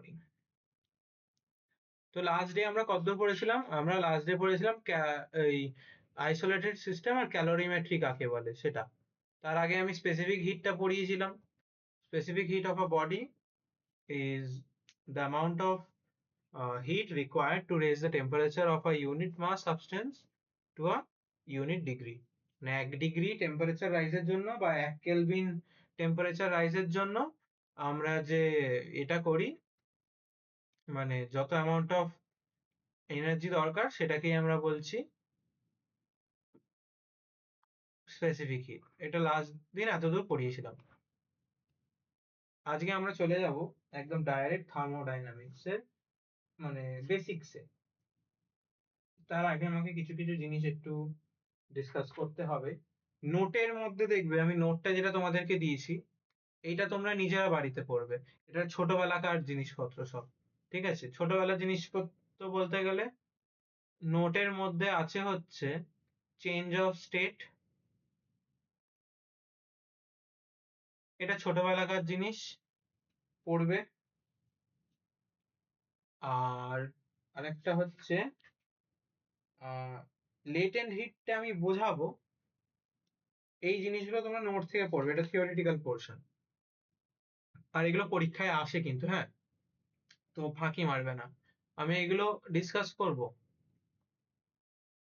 Recording. তো last day আমরা কতদূর পড়েছিলাম? আমরা লাস্ট ডে পড়েছিলাম এই আইসোলেটেড সিস্টেম আর ক্যালোরিমেট্রি কাকে বলে সেটা। তার আগে আমি স্পেসিফিক হিটটা পড়িয়েছিলাম। Specific heat of a body is the amount of heat required to raise the temperature of a unit mass substance to a unit degree. মানে 1 ডিগ্রি টেম্পারেচার রাইজের জন্য বা 1 কেলভিন টেম্পারেচার রাইজের জন্য আমরা যে এটা করি, মানে যত অ্যামাউন্ট অফ এনার্জি দরকার সেটাকেই আমরা বলছি স্পেসিফিক হিট। এটা লাস্ট দিন এতদূর পড়িয়েছিলাম। আজকে আমরা চলে যাব একদম ডাইরেক্ট থার্মোডাইনামিক্স এর মানে বেসিক্সে। তার আগে আমাকে কিছু কিছু জিনিস একটু ডিসকাস করতে হবে। নোটের মধ্যে দেখবে আমি নোটটা যেটা তোমাদেরকে দিয়েছি, এইটা তোমরা নিজেরা বাড়িতে পড়বে। এটা ছোটবেলাকার জিনিসপত্র সব, ঠিক আছে? ছোটবেলার জিনিসপত্র বলতে গেলে নোটের মধ্যে আছে হচ্ছে চেঞ্জ অফ স্টেট, এটা ছোটবেলাকার জিনিস পড়বে। আর আরেকটা হচ্ছে লেটেন্ট হিটটা আমি বোঝাবো, এই জিনিসগুলো তোমরা নোট থেকে পড়বে, এটা থিওরিটিক্যাল পোর্শন। আর এগুলো পরীক্ষায় আসে কিন্তু, হ্যাঁ, তো ফাঁকি মারবে না। আমি এগুলো ডিসকাস করব,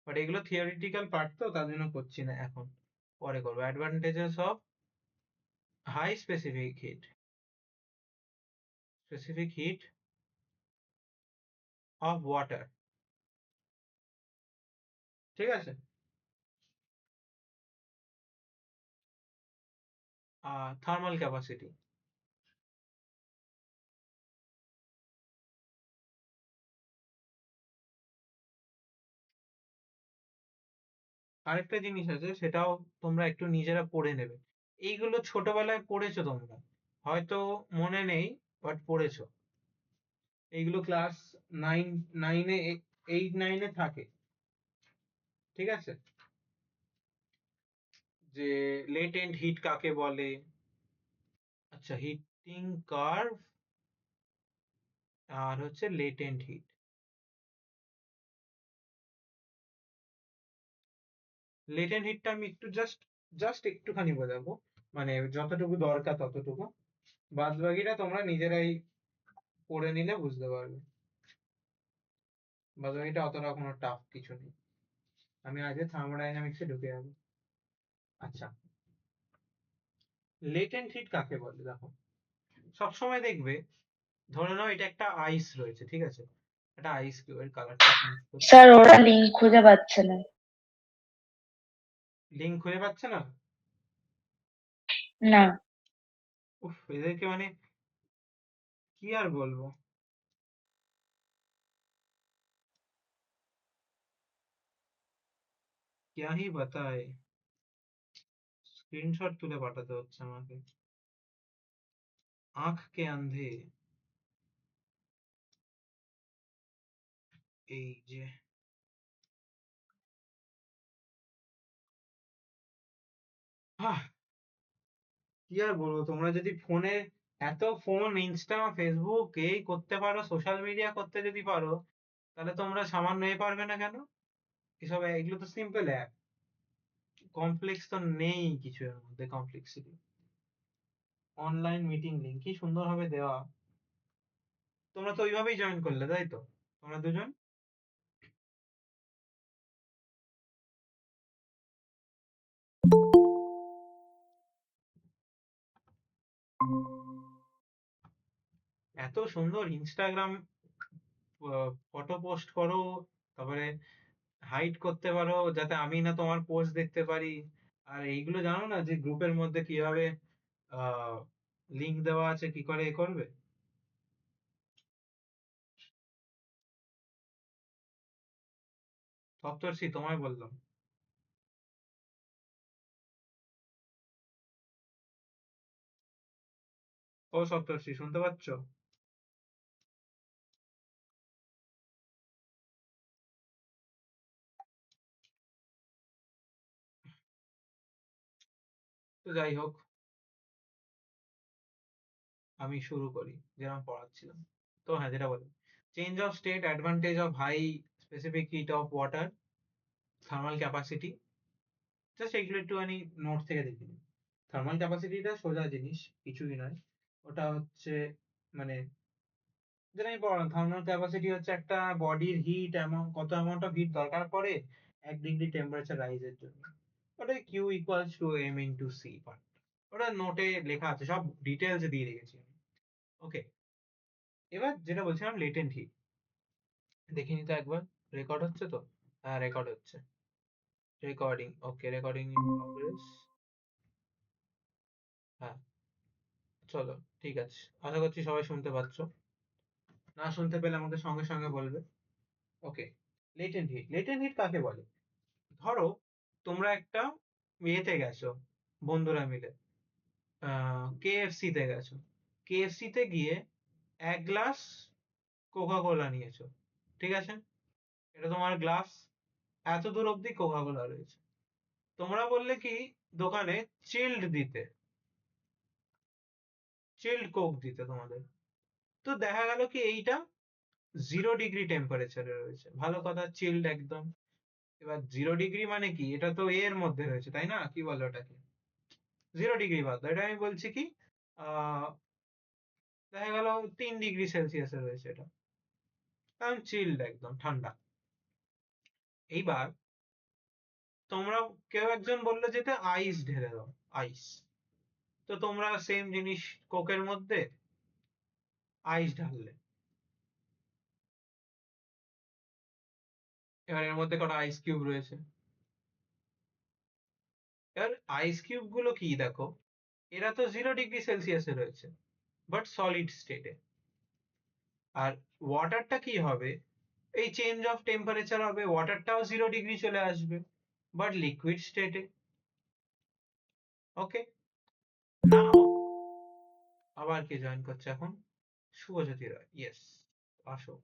বাট এগুলো থিওরিটিক্যাল পার্ট তো তার জন্য করছি না এখন, পরে করবো। Advantages of high specific heat, specific heat of water, ঠিক আছে? থার্মাল ক্যাপাসিটি, আরেকটা জিনিস আছে সেটাও তোমরা একটু নিজেরা পড়ে নেবে। এইগুলো ছোটবেলায় পড়েছো তোমরা, হয়তো মনে নেই, বাট পড়েছো। এইগুলো ক্লাস নাইন নাইনে 8-9-এ থাকে, ঠিক আছে? যে লেটেন্ট হিট কাকে বলে, আচ্ছা হিটিং কার্ভ, আর হচ্ছে লেটেন্ট হিট। লেটেন্ট হিটটা আমি একটু জাস্ট জাস্ট একটুখানি বোঝাবো, মানে যতটুকু দরকার ততটুকু, বাদ বাকিটা তোমরা নিজেরাই পড়ে নিলে বুঝতে পারবে। বাদ বাকিটা অতটা কোনো টাফ কিছু নেই। আমি আগে থার্মোডাইনামিক্সে ঢুকে যাবো। আচ্ছা, লেটেন্ট হিট কাকে বলে? দেখো, সবসময় দেখবে, ধরে নাও এটা একটা আইস রয়েছে, ঠিক আছে? একটা আইস কিউবের কালারটা স্যার ওরা লিঙ্ক খুঁজে পাচ্ছে না। লিঙ্ক খুঁজে পাচ্ছে না? না উফ, এদেরকে মানে কি আর বলবো। क्या ही बताए, স্ক্রিনশট তুলে পাঠাতে হচ্ছে আমাকে। আঁখ কে আন্ধে, এই যে, আহ, কি আর বলবো, তোমরা যদি ফোনে এত ফোন, ইনস্টা, ফেসবুক এই করতে পারো, সোশ্যাল মিডিয়া করতে যদি পারো, তাহলে তোমরা সামান্য এ পারবে না কেন? এসব এগুলো তো সিম্পল অ্যাপ, কমপ্লেক্স তো নেই কিছু এর মধ্যে কমপ্লেক্সিটি। অনলাইন মিটিং লিঙ্ক কি সুন্দর ভাবে দেওয়া। তোমরা তো ওইভাবেই জয়েন করলে, তাই তো? তোমরা দুজন এত সুন্দর ইনস্টাগ্রাম ফটো পোস্ট করো, তারপরে হাইড করতে পারো যাতে আমি না তোমার পোস্ট দেখতে পারি। আর এইগুলো জানো না যে গ্রুপের মধ্যে কিভাবে লিংক দেওয়া আছে, কি করে এ করবে? সপ্তর্ষি, তোমায় বললাম। ও সপ্তর্ষি, শুনতে পাচ্ছ? তো যাই হোক, আমি শুরু করি যেরকম পড়াচ্ছিলাম। তো হ্যাঁ, যেটা বলি, change of state, advantage of high specific heat of water, thermal capacity, just এগুলো একটুখানি নোট থেকে দেখে নিন। থার্মাল ক্যাপাসিটিটা সোজা জিনিস, কিছুই নয়। ওটা হচ্ছে মানে যেটা আমি পড়লাম, থার্মাল ক্যাপাসিটি হচ্ছে একটা বডির হিট অ্যামাউন্ট, কত অ্যামাউন্ট অফ হিট দরকার পড়ে 1 ডিগ্রি টেম্পারেচার রাইজের জন্য। ওটা Q equals to M into C part. ওটা নোটে লেখা আছে, সব ডিটেলস দিয়ে রেখেছি। ওকে, এবার যেটা বলছিলাম লেটেন্ট হিট, দেখে নিতে একবার। রেকর্ড হচ্ছে তো? হ্যাঁ, রেকর্ড হচ্ছে। Recording, okay, recording in progress. হ্যাঁ, চলো, ঠিক আছে। আশা করছি সবাই শুনতে পাচ্ছ। না শুনতে পেলে আমাকে সঙ্গে সঙ্গে বলবে। ওকে, লেটেন্ট হিট, লেটেন্ট হিট কাকে বলে? ধরো তোমরা একটা ইয়েতে গেছো, বন্ধুরা মিলে কেএফসি তে গেছো। কেএফসি তে গিয়ে 1 গ্লাস কোকা কোলা নিয়েছো, ঠিক আছে? এটা তোমার গ্লাস, এত দূর অব্দি কোকা কোলা রয়েছে। তোমরা বললে কি দোকানে চিল্ড দিতে, চিল্ড কোক দিতে তোমাদের। তো দেখা গেল কি এইটা 0 ডিগ্রি টেম্পারেচারে রয়েছে, ভালো কথা, চিল্ড একদম। এবার 0 ডিগ্রি মানে কি, এটা তো এর মধ্যে রয়েছে, তাই না? কি বলে ওটাকে, 0 ডিগ্রি বাদ দাও, এটা আমি বলছি কি আহ দেখা গেল 3 ডিগ্রি সেলসিয়াসে রয়েছে এটা, কারণ চিল্ড একদম ঠান্ডা। এইবার তোমরা কেউ একজন বললো যেতে আইস ঢেলে দাও, আইস। তো তোমরা সেম জিনিস কোকের মধ্যে আইস ঢাললে। এবার এর মধ্যে কটা আইস কিউব রয়েছে। এবার আইস কিউব গুলো কি দেখো, এরা তো 0 ডিগ্রি সেলসিয়াসে রয়েছে, বাট সলিড স্টেটে। আর ওয়াটারটা কি হবে, এই চেঞ্জ অফ টেম্পারেচার হবে, ওয়াটারটাও 0 ডিগ্রি চলে আসবে, বাট লিকুইড স্টেটে। ওকে, নাও আবার কে জয়েন করছে এখন? শুভজ্যোতি রয়, ইয়েস, আসো।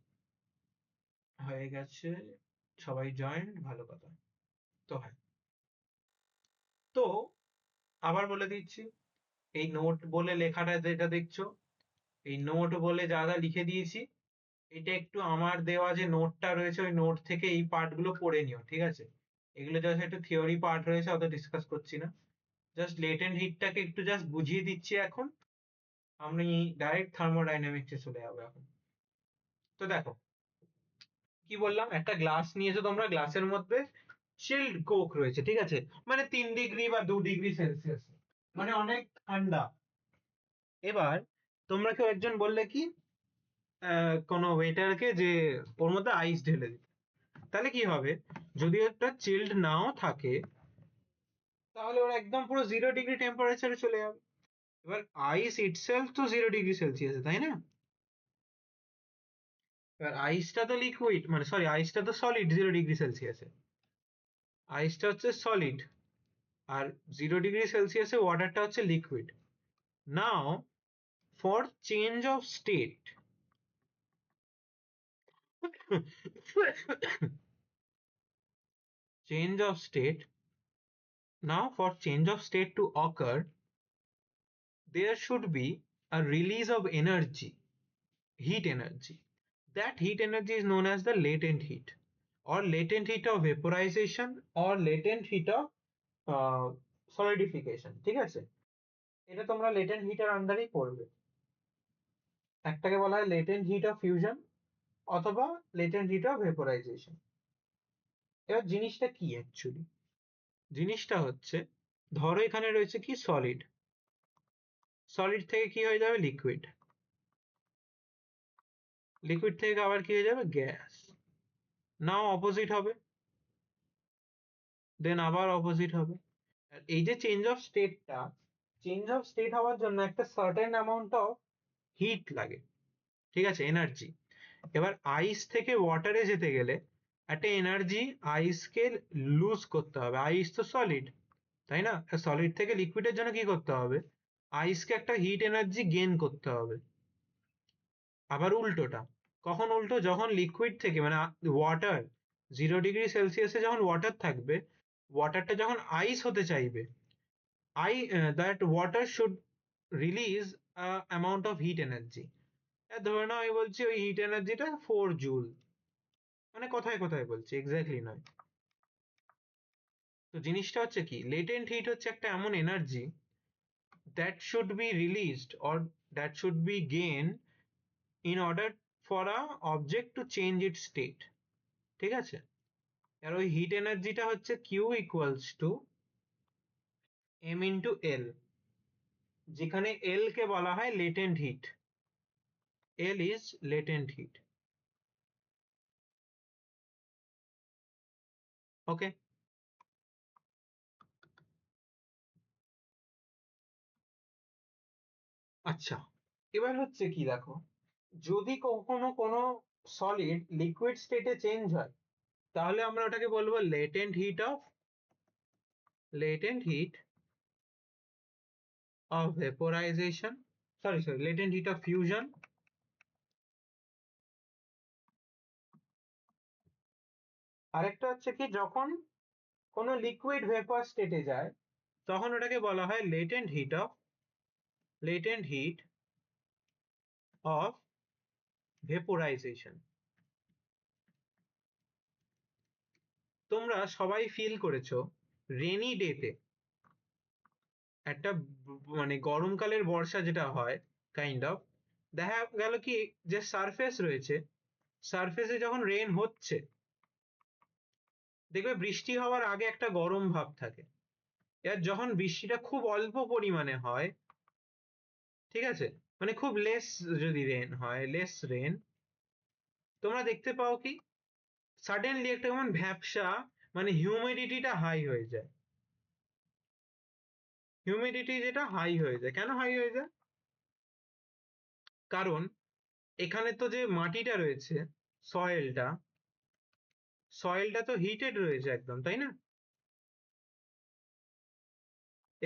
হয়ে গেছে, সবাই জয়েন, ভালো কথা। তো হ্যাঁ, তো আবার বলে দিচ্ছি, এই নোট বলে লেখাটা যেটা দেখছো, এই নোট বলে যা যা লিখে দিয়েছি, এটা একটু আমার দেওয়া যে নোটটা রয়েছে ওই নোট থেকে এই পার্ট গুলো পড়ে নিও, ঠিক আছে? এগুলো জাস্ট একটু থিওরি পার্ট রয়েছে, অত ডিসকাস করছি না। জাস্ট লেটেন্ট হিটটাকে একটু জাস্ট বুঝিয়ে দিচ্ছি এখন। আমি ডাইরেক্ট থার্মোডাইনামিক্সে চলে যাবো এখন। তো দেখো, কি বললাম, একটা গ্লাস নিয়েছো তোমরা, গ্লাসের মধ্যে চিল্ড কোক রয়েছে, ঠিক আছে? মানে 3 ডিগ্রি বা 2 ডিগ্রি সেলসিয়াস, মানে অনেক ঠান্ডা। এবার তোমরা কেউ একজন বললে কি কোনো ওয়েটারকে যে ওর মধ্যে আইস ঢেলে দিতে, তাহলে কি হবে, যদি একটা চিল্ড নাও থাকে তাহলে ওরা একদম পুরো 0 ডিগ্রি টেম্পারেচারে চলে যাবে। এবার আইস ইটসেলফ তো 0 ডিগ্রি সেলসিয়াসে, তাই না? এবার আইসটা তো লিকুইড, মানে সরি, আইসটা তো সলিড 0 ডিগ্রি সেলসিয়াসে, আইসটা হচ্ছে সলিড, আর 0 ডিগ্রি সেলসিয়াসে ওয়াটারটা হচ্ছে liquid. Now for change of state, change of state, now for change of state to occur, there should be a release of energy, heat energy. That heat energy is known as the latent heat, or latent heat of vaporization, or latent heat of solidification, ঠিক আছে? এটা তোমরা latent হিটের আন্ডারেই পড়বে। একটাকে বলা হয় latent heat of fusion, অথবা latent heat of vaporisation. এবার জিনিসটা কি অ্যাকচুয়ালি, জিনিসটা হচ্ছে, ধরো এখানে রয়েছে কি সলিড, সলিড থেকে কি হয়ে যাবে লিকুইড, লিকুইড থেকে আবার কি হয়ে যাবে গ্যাস, নাও অপোজিট হবে, দেন আবার অপোজিট হবে। এই যে চেঞ্জ অফ স্টেটটা, চেঞ্জ অফ স্টেট হওয়ার জন্য একটা সার্টেন অ্যামাউন্ট অফ হিট লাগে, ঠিক আছে, এনার্জি। এবার আইস থেকে ওয়াটারে যেতে গেলে একটা এনার্জি আইসকে লুজ করতে হবে, আইস তো সলিড, তাই না? সলিড থেকে লিকুইডের জন্য কি করতে হবে, আইসকে একটা হিট এনার্জি গেইন করতে হবে। আবার উল্টোটা, কখন উল্টো, যখন লিকুইড থেকে মানে ওয়াটার 0 ডিগ্রি সেলসিয়াসে যখন ওয়াটার থাকবে, ওয়াটারটা যখন আইস হতে চাইবে, that water should release amount of hit energy. ধরে নাও আমি বলছি ওই হিট এনার্জিটা 4 জুল, মানে কথায় কথায় বলছি, এক্স্যাক্টলি নয়। তো জিনিসটা হচ্ছে কি, লেটেন্ট হিট হচ্ছে একটা এমন energy that should be released or that should be gained in order for a object to change its state, ঠিক আছে? আর ওই হিট এনার্জিটা হচ্ছে Q equals to m into L, যেখানে L কে বলা হয় latent heat. L is latent heat. Okay? আচ্ছা, এবার হচ্ছে কি দেখো, যদি কখনো কোনো সলিড লিকুইড স্টেটে চেঞ্জ হয়, তাহলে আমরা ওটাকে বলবো latent heat of vaporisation, sorry latent heat of fusion. আরেকটা হচ্ছে কি, যখন কোনো লিকুইড ভেপার স্টেটে যায়, তখন ওটাকে বলা হয় লেটেন্ট হিট অফ ভেপোরাইজেশন। তোমরা সবাই ফিল করেছো রেনি ডেতে একটা মানে গরমকালের বর্ষা যেটা হয়, কাইন্ড অফ, দেখা গেল কি যে সারফেস রয়েছে, সারফেসে যখন রেন হচ্ছে, দেখবে বৃষ্টি হওয়ার আগে একটা গরম ভাব থাকে। এবার যখন বৃষ্টিটা খুব অল্প পরিমাণে হয়, ঠিক আছে, মানে খুব লেস, যদি রেন হয়, লেস রেন, তোমরা দেখতে পাও কি সাডেনলি একটা কেমন ভ্যাপসা, মানে হিউমিডিটিটা হাই হয়ে যায়। হিউমিডিটি যেটা হাই হয়ে যায়, কেন হাই হয়ে যায়? কারণ এখানে তো যে মাটিটা রয়েছে, সয়েলটা, সয়েলটা তো হিটেড রয়েছে একদম, তাই না?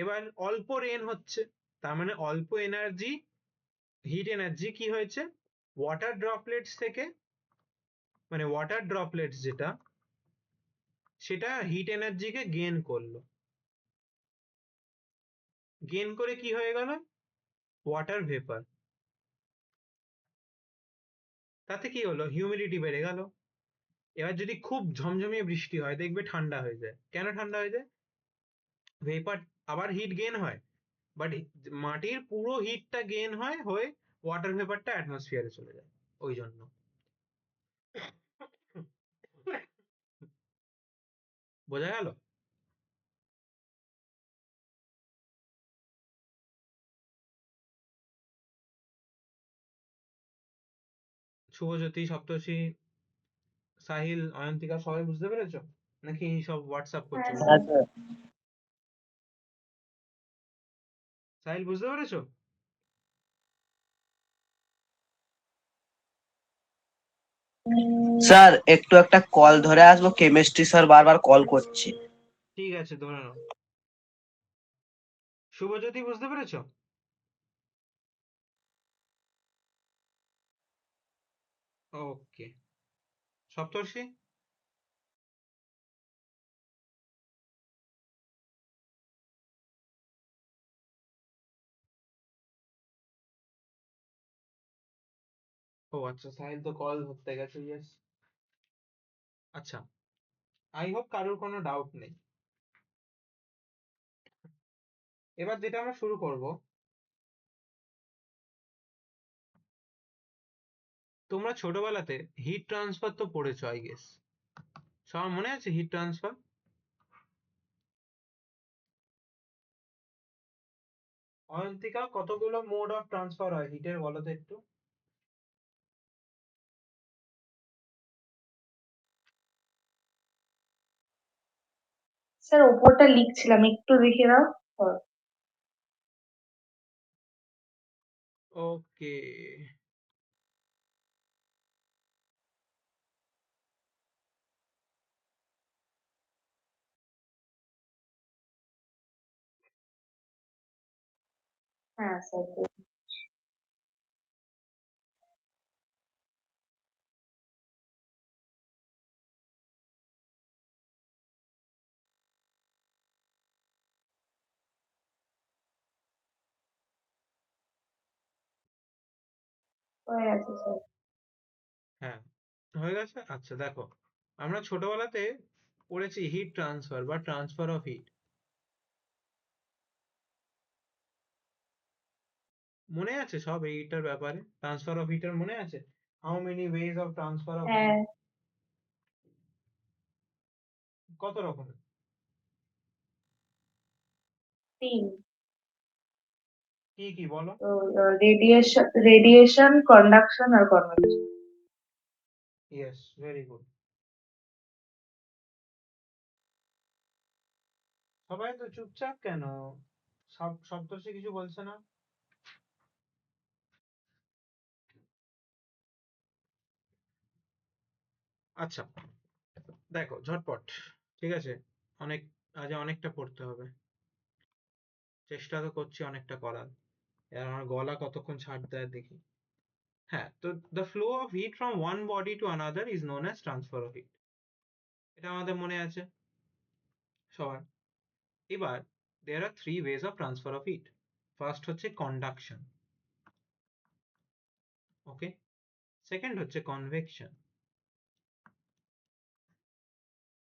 এবার অল্প রেন হচ্ছে, তার মানে অল্প এনার্জি, হিট এনার্জি কি হয়েছে, ওয়াটার ড্রপলেটস থেকে, মানে ওয়াটার ড্রপলেটস যেটা, সেটা হিট এনার্জিকে গেন করলো। গেন করে কি হয়ে গেল? Water vapour. তাতে কি হলো? হিউমিডিটি বেড়ে গেল। এবার যদি খুব ঝমঝমিয়ে বৃষ্টি হয়, দেখবে ঠান্ডা হয়ে যায়। কেন ঠান্ডা হয়ে যায়? ভেপার, আবার হিট গেন হয়, বাট মাটির পুরো হিটটা গেন হয়, হয়ে ওয়াটার ভেপারটা অ্যাটমসফিয়ারে চলে যায়, ওই জন্য। বোঝা গেল? শুভজ্যোতি, সপ্তর্ষি, সাহিল, অয়ন্তিকা, সবাই বুঝতে পেরেছো? নাকি সব হোয়াটসঅ্যাপ করছো হ্যাঁ গ্রুপে? স্যার। সাহিল, বুঝতে পেরেছো? স্যার একটু একটা কল ধরে আসবো, কেমিস্ট্রি স্যার বারবার কল করছে। ঠিক আছে, ধরে নাও। শুভজ্যোতি, বুঝতে পেরেছো? ওকে। সপ্তর্ষি? ও আচ্ছা, সাহিল তো কল ধরতে গেছে, ইয়েস। আচ্ছা, আই হোপ কারোর কোনো ডাউট নেই। এবার যেটা আমরা শুরু করব, তোমরা ছোটবেলাতে হিট ট্রান্সফার তো পড়েছো আই গেস। সবার মনে আছে হিট ট্রান্সফার? অয়ন্তিকা, কতগুলো মোড অফ ট্রান্সফার হয় হিটের, বলো তো একটু। স্যার ওপরটা লিখছিলাম, একটু দেখে দাও। ওকে। হ্যাঁ স্যার। হয়ে গেছে স্যার। হ্যাঁ, হয়ে গেছে। আচ্ছা দেখো, আমরা ছোটবেলাতে পড়েছি হিট ট্রান্সফার বা ট্রান্সফার অফ হিট। মনে আছে সব এইটার ব্যাপারে? ট্রান্সফার অফ হিটের মনে আছে? How many ways of transfer of হ্যাঁ, হিট? কত রকমের? 3। কি কি বলো? তো রেডিয়েশন, কন্ডাকশন আর কনভেকশন। Yes, very good. সবাই তো চুপচাপ কেন? সপ্তর্ষি কিছু বলছে না? আচ্ছা দেখো ঝটপট, ঠিক আছে? অনেক, আজ অনেকটা পড়তে হবে। চেষ্টা তো করছি অনেকটা করার। এবার আমার গলা কতক্ষণ ছাড় দেয় দেখি। হ্যাঁ, তো the flow of heat from one body to another is known as transfer of heat. এটা আমাদের মনে আছে সবার। এবার there are three ways of transfer of heat. First হচ্ছে কন্ডাকশন, ওকে। সেকেন্ড হচ্ছে কনভেকশন।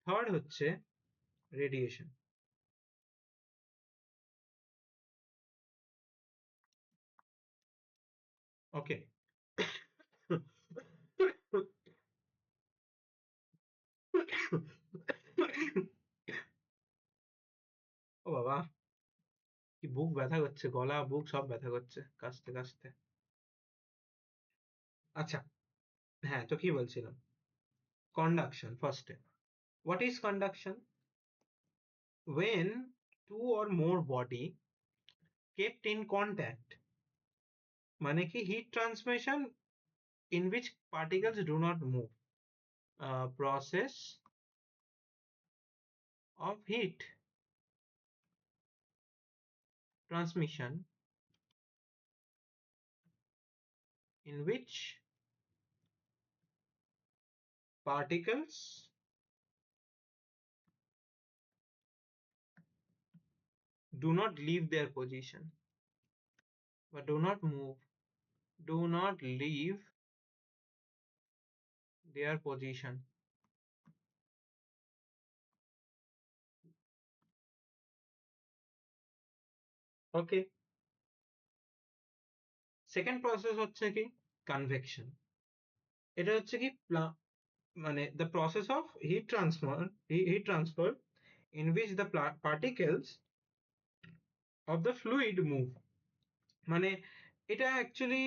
থার্ড হচ্ছে রেডিয়েশন, ওকে। ও বাবা, কি বুক ব্যথা করছে, গলা বুক সব ব্যথা করছে কাশতে কাশতে। আচ্ছা, হ্যাঁ তো কি বলছিলাম? কন্ডাকশন ফার্স্টে। What is conduction? When two or more body kept in contact, মানে কি heat transmission in which particles do not move, process of heat transmission in which particles do not leave their position, but do not move, do not leave their position. Okay. Second process হচ্ছে কি convection. এটা হচ্ছে কি মানে the process of heat transfer in which the particles of the fluid move, মানে এটা actually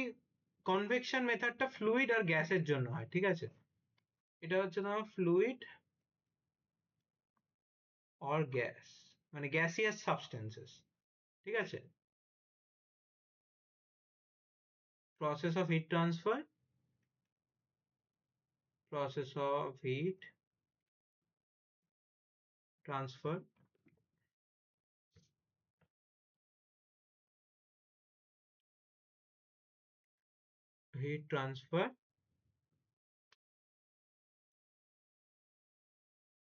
convection মেথডটা fluid আর গ্যাসের জন্য হয়, ঠিক আছে? এটা হচ্ছে তোমার ফ্লুইড অর গ্যাস, মানে গ্যাসিয়াস সাবস্টেন্সেস, ঠিক আছে? Process of heat transfer, process of heat transfer, heat transfer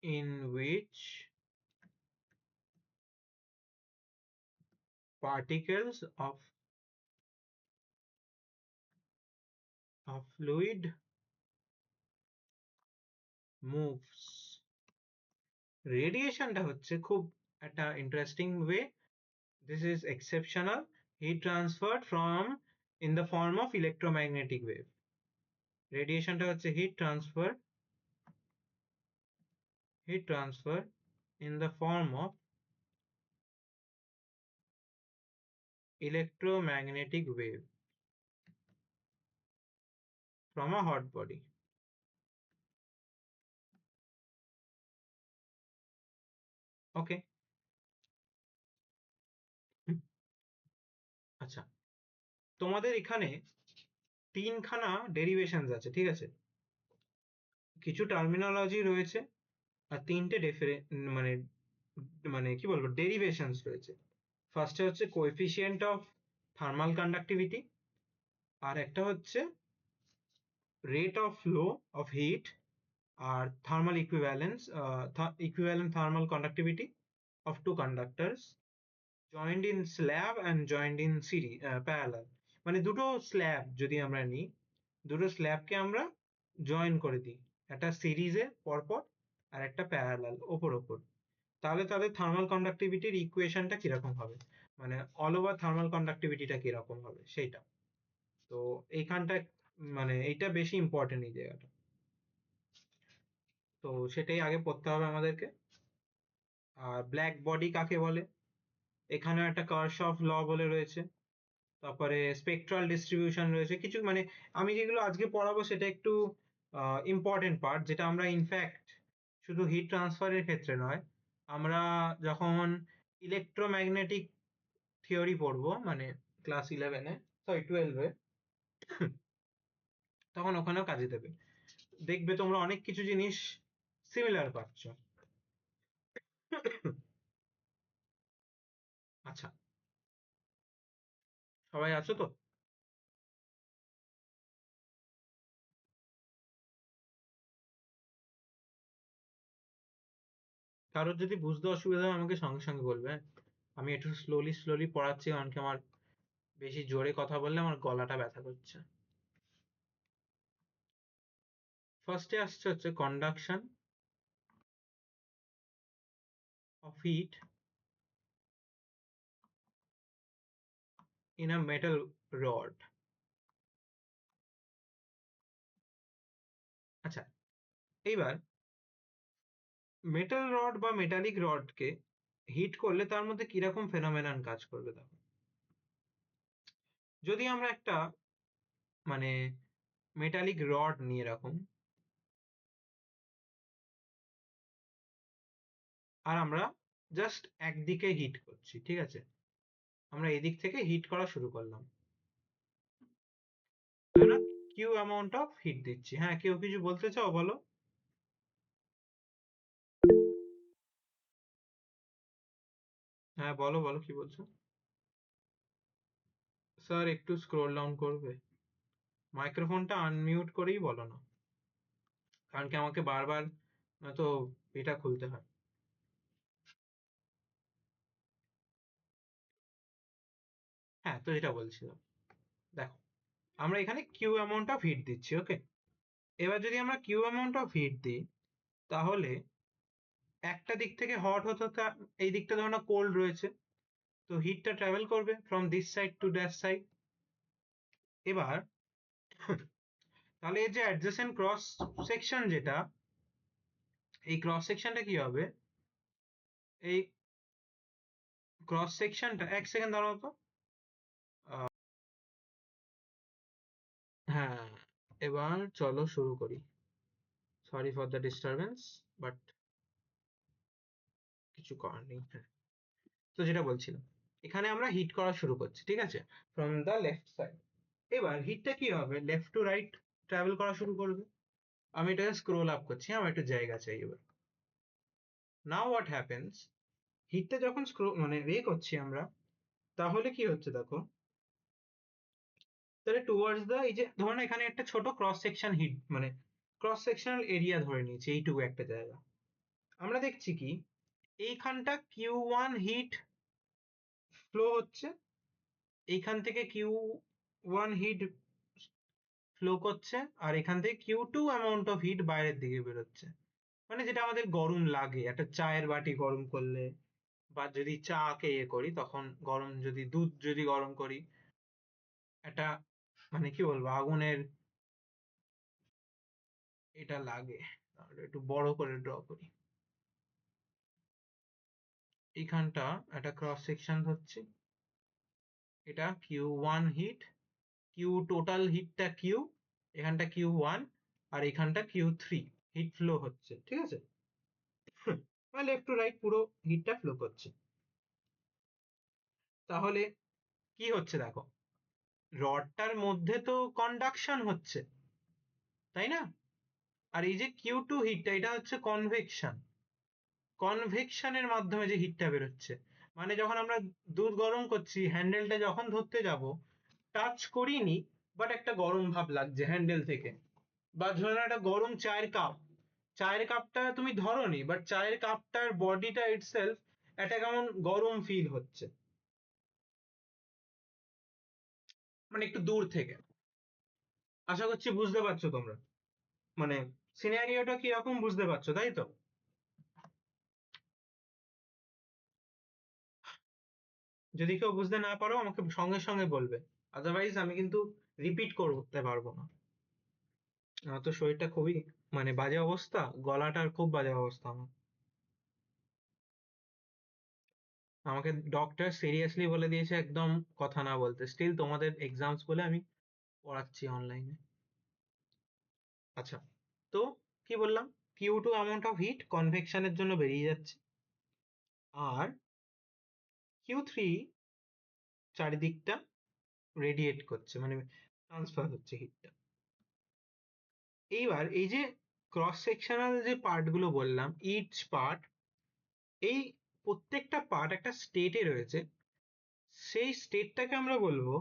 in which particles of fluid moves. রেডিয়েশনটা হচ্ছে খুব একটা interesting way. This is exceptional heat transferred from in the form of electromagnetic wave. রেডিয়েশনটা হচ্ছে heat transfer in the form of electromagnetic wave from a hot body. Okay. আচ্ছা, তোমাদের এখানে তিনখানা ডেরিভেশনস আছে, ঠিক আছে? কিছু টার্মিনোলজি রয়েছে আর তিনটে মানে মানে কি বলবো ডেরিভেশনস রয়েছে। ফার্স্টে হচ্ছে কোএফিসিয়েন্ট অফ থার্মাল কন্ডাক্টিভিটি, আর একটা হচ্ছে rate of flow of heat, আর thermal equivalent thermal conductivity of two conductors joined in slab and joined in series parallel। মানে দুটো স্ল্যাব যদি আমরা নিই, দুটো স্ল্যাবকে আমরা জয়েন করে দিই একটা সিরিজে পরপর আর একটা প্যারালাল ওপর ওপর, তাহলে তাদের থার্মাল কন্ডাক্টিভিটির ইকুয়েশনটা কিরকম হবে, মানে অল ওভার থার্মাল কন্ডাক্টিভিটিটা কিরকম হবে সেইটা। তো এইখানটা মানে এইটা বেশি ইম্পর্টেন্ট এই জায়গাটা, তো সেটাই আগে পড়তে হবে আমাদেরকে। আর ব্ল্যাক বডি কাকে বলে, এখানে একটা কার্শফ ল বলে রয়েছে, তারপরে স্পেকট্রাল ডিস্ট্রিবিউশন রয়েছে কিছু, মানে আমি যেগুলো আজকে পড়াবো সেটা একটু ইম্পর্টেন্ট পার্ট, যেটা আমরা ইনফ্যাক্ট শুধু হিট ট্রান্সফারের ক্ষেত্রে নয়, আমরা যখন ইলেকট্রোম্যাগনেটিক থিওরি পড়বো মানে ক্লাস 11-এ, সরি 12-এ, তখন ওখানেও কাজে দেবে, দেখবে তোমরা অনেক কিছু জিনিস সিমিলার পাচ্ছ। আচ্ছা, সবাই আছো তো? কারোর যদি বুঝতে অসুবিধা হয় আমাকে সঙ্গে সঙ্গে বলবে, হ্যাঁ? আমি একটু স্লোলি স্লোলি পড়াচ্ছি কারণ কি আমার বেশি জোরে কথা বললে আমার গলাটা ব্যথা করছে। ফার্স্টে আসছে হচ্ছে conduction of heat in a metal rod. আচ্ছা, এইবার মেটাল রড বা মেটালিক রডকে হিট করলে তার মধ্যে কিরকম ফেনোমেনন কাজ করবে দেখো। যদি আমরা একটা মানে মেটালিক রড নিয়ে রাখুন, আর আমরা জাস্ট একদিকে হিট করছি, ঠিক আছে, আমরা এদিক থেকে হিট করা শুরু করলাম, আমরা কিউ অ্যামাউন্ট অফ হিট দিচ্ছি। হ্যাঁ, কেউ কিছু বলতে চাও বলো? হ্যাঁ বলো বলো, কি বলছো? স্যার একটু স্ক্রোল ডাউন করবে, মাইক্রোফোনটা আনমিউট করেই বলো না, কারণ কি আমাকে বারবার তো এটা খুলতে হয়। হ্যাঁ, তো এটা বলছিলাম, দেখো আমরা এখানে কিউ অ্যামাউন্ট অফ হিট দিচ্ছি, ওকে। এবার যদি আমরা কিউ অ্যামাউন্ট অফ হিট দিই, তাহলে একটা দিক থেকে হট হতে হতে এই দিকটা ধরো না কোল্ড রয়েছে, তো হিটটা ট্রাভেল করবে from this side to that side. এবার তাহলে এই যে অ্যাডজেসেন্ট ক্রস সেকশন যেটা, এই ক্রস সেকশনটা কি হবে, এই ক্রস সেকশনটা, এক সেকেন্ড দাঁড়াও তো। হ্যাঁ, এবার চলো শুরু করি, sorry for the disturbance, but কিছু করার নেই। হ্যাঁ, তো যেটা বলছিলাম, এখানে আমরা হিট করা শুরু করছি, ঠিক আছে, ফ্রম দ্য লেফট সাইড। এবার হিটটা কি হবে, লেফট টু রাইট ট্রাভেল করা শুরু করবে। আমি এটাকে স্ক্রোল আপ করছি, আমার একটু জায়গা চাই। এবার নাও হোয়াট হ্যাপেন্স, হিটটা যখন মানে করছি আমরা, তাহলে কি হচ্ছে দেখো, তাহলে টুয়ার্ডস দা, এই যে ধরুন এখানে একটা ছোট ক্রস সেকশন হিট, মানে ক্রস সেকশনাল এরিয়া ধরে নিয়েছি এইটুকু একটা জায়গা, আমরা দেখছি কি এইখানটা কিউ ওয়ান হিট ফ্লো হচ্ছে, এইখান থেকে কিউ ওয়ান হিট ফ্লো করছে, আর এখান থেকে Q two amount of heat বাইরের দিকে বেরোচ্ছে, মানে যেটা আমাদের গরম লাগে একটা চায়ের বাটি গরম করলে, বা যদি চা কে করি তখন গরম, যদি দুধ যদি গরম করি, একটা মানে কি বলবো আগুনের এটা লাগে। তাহলে একটু বড় করে ড্র করি, এইখানটা একটা ক্রস সেকশন হচ্ছে, এটা Q one heat, Q total হিটটা কিউ, এখানটা কিউ ওয়ান, আর এখানটা কিউ থ্রি হিট ফ্লো হচ্ছে, ঠিক আছে, মানে লেফট টু রাইট পুরো হিটটা ফ্লো করছে। তাহলে কি হচ্ছে দেখো, রডটার মধ্যে তো কন্ডাকশন হচ্ছে, তাই না? আর এই যে কিউ টু হিটটা, এটা হচ্ছে কনভেকশন, কনভেকশনের মাধ্যমে যে হিটটা বেরোচ্ছে, মানে যখন আমরা দুধ গরম করছি, হ্যান্ডেলটা যখন ধরতে যাব, টাচ করিনি, বাট একটা গরম ভাব লাগছে হ্যান্ডেল থেকে। বা ধরো একটা গরম চায়ের কাপ, চায়ের কাপটা তুমি ধরোনি, বাট চায়ের কাপটার বডিটা ইটসেলফ একটা কেমন গরম ফিল হচ্ছে, মানে একটু দূর থেকে। আশা করছি বুঝতে পারছো তোমরা, মানে সিনারিওটা কিরকম বুঝতে পারছো, তাই তো? যদি কেউ বুঝতে না পারো আমাকে সঙ্গে সঙ্গে বলবে, আদারওয়াইজ আমি কিন্তু রিপিট করতে পারবো না। আমার তো শরীরটা খুবই মানে বাজে অবস্থা, গলাটার খুব বাজে অবস্থা আমার। আমাকে ডক্টর সিরিয়াসলি বলে দিয়েছে একদম কথা না বলতে, স্টিল তোমাদের এক্সামস বলে আমি পড়াচ্ছি অনলাইনে। আচ্ছা, তো কি বললাম, Q two amount of heat কনভেকশনের জন্য বেরিয়ে যাচ্ছে, আর কিউ থ্রি চারিদিকটা রেডিয়েট করছে, মানে ট্রান্সফার হচ্ছে হিটটা। এইবার এই যে ক্রস সেকশনাল যে পার্টগুলো বললাম, ইচ পার্ট, এই প্রত্যেকটা পার্ট একটা স্টেটে রয়েছে, সেই স্টেটটাকে আমরা বলবো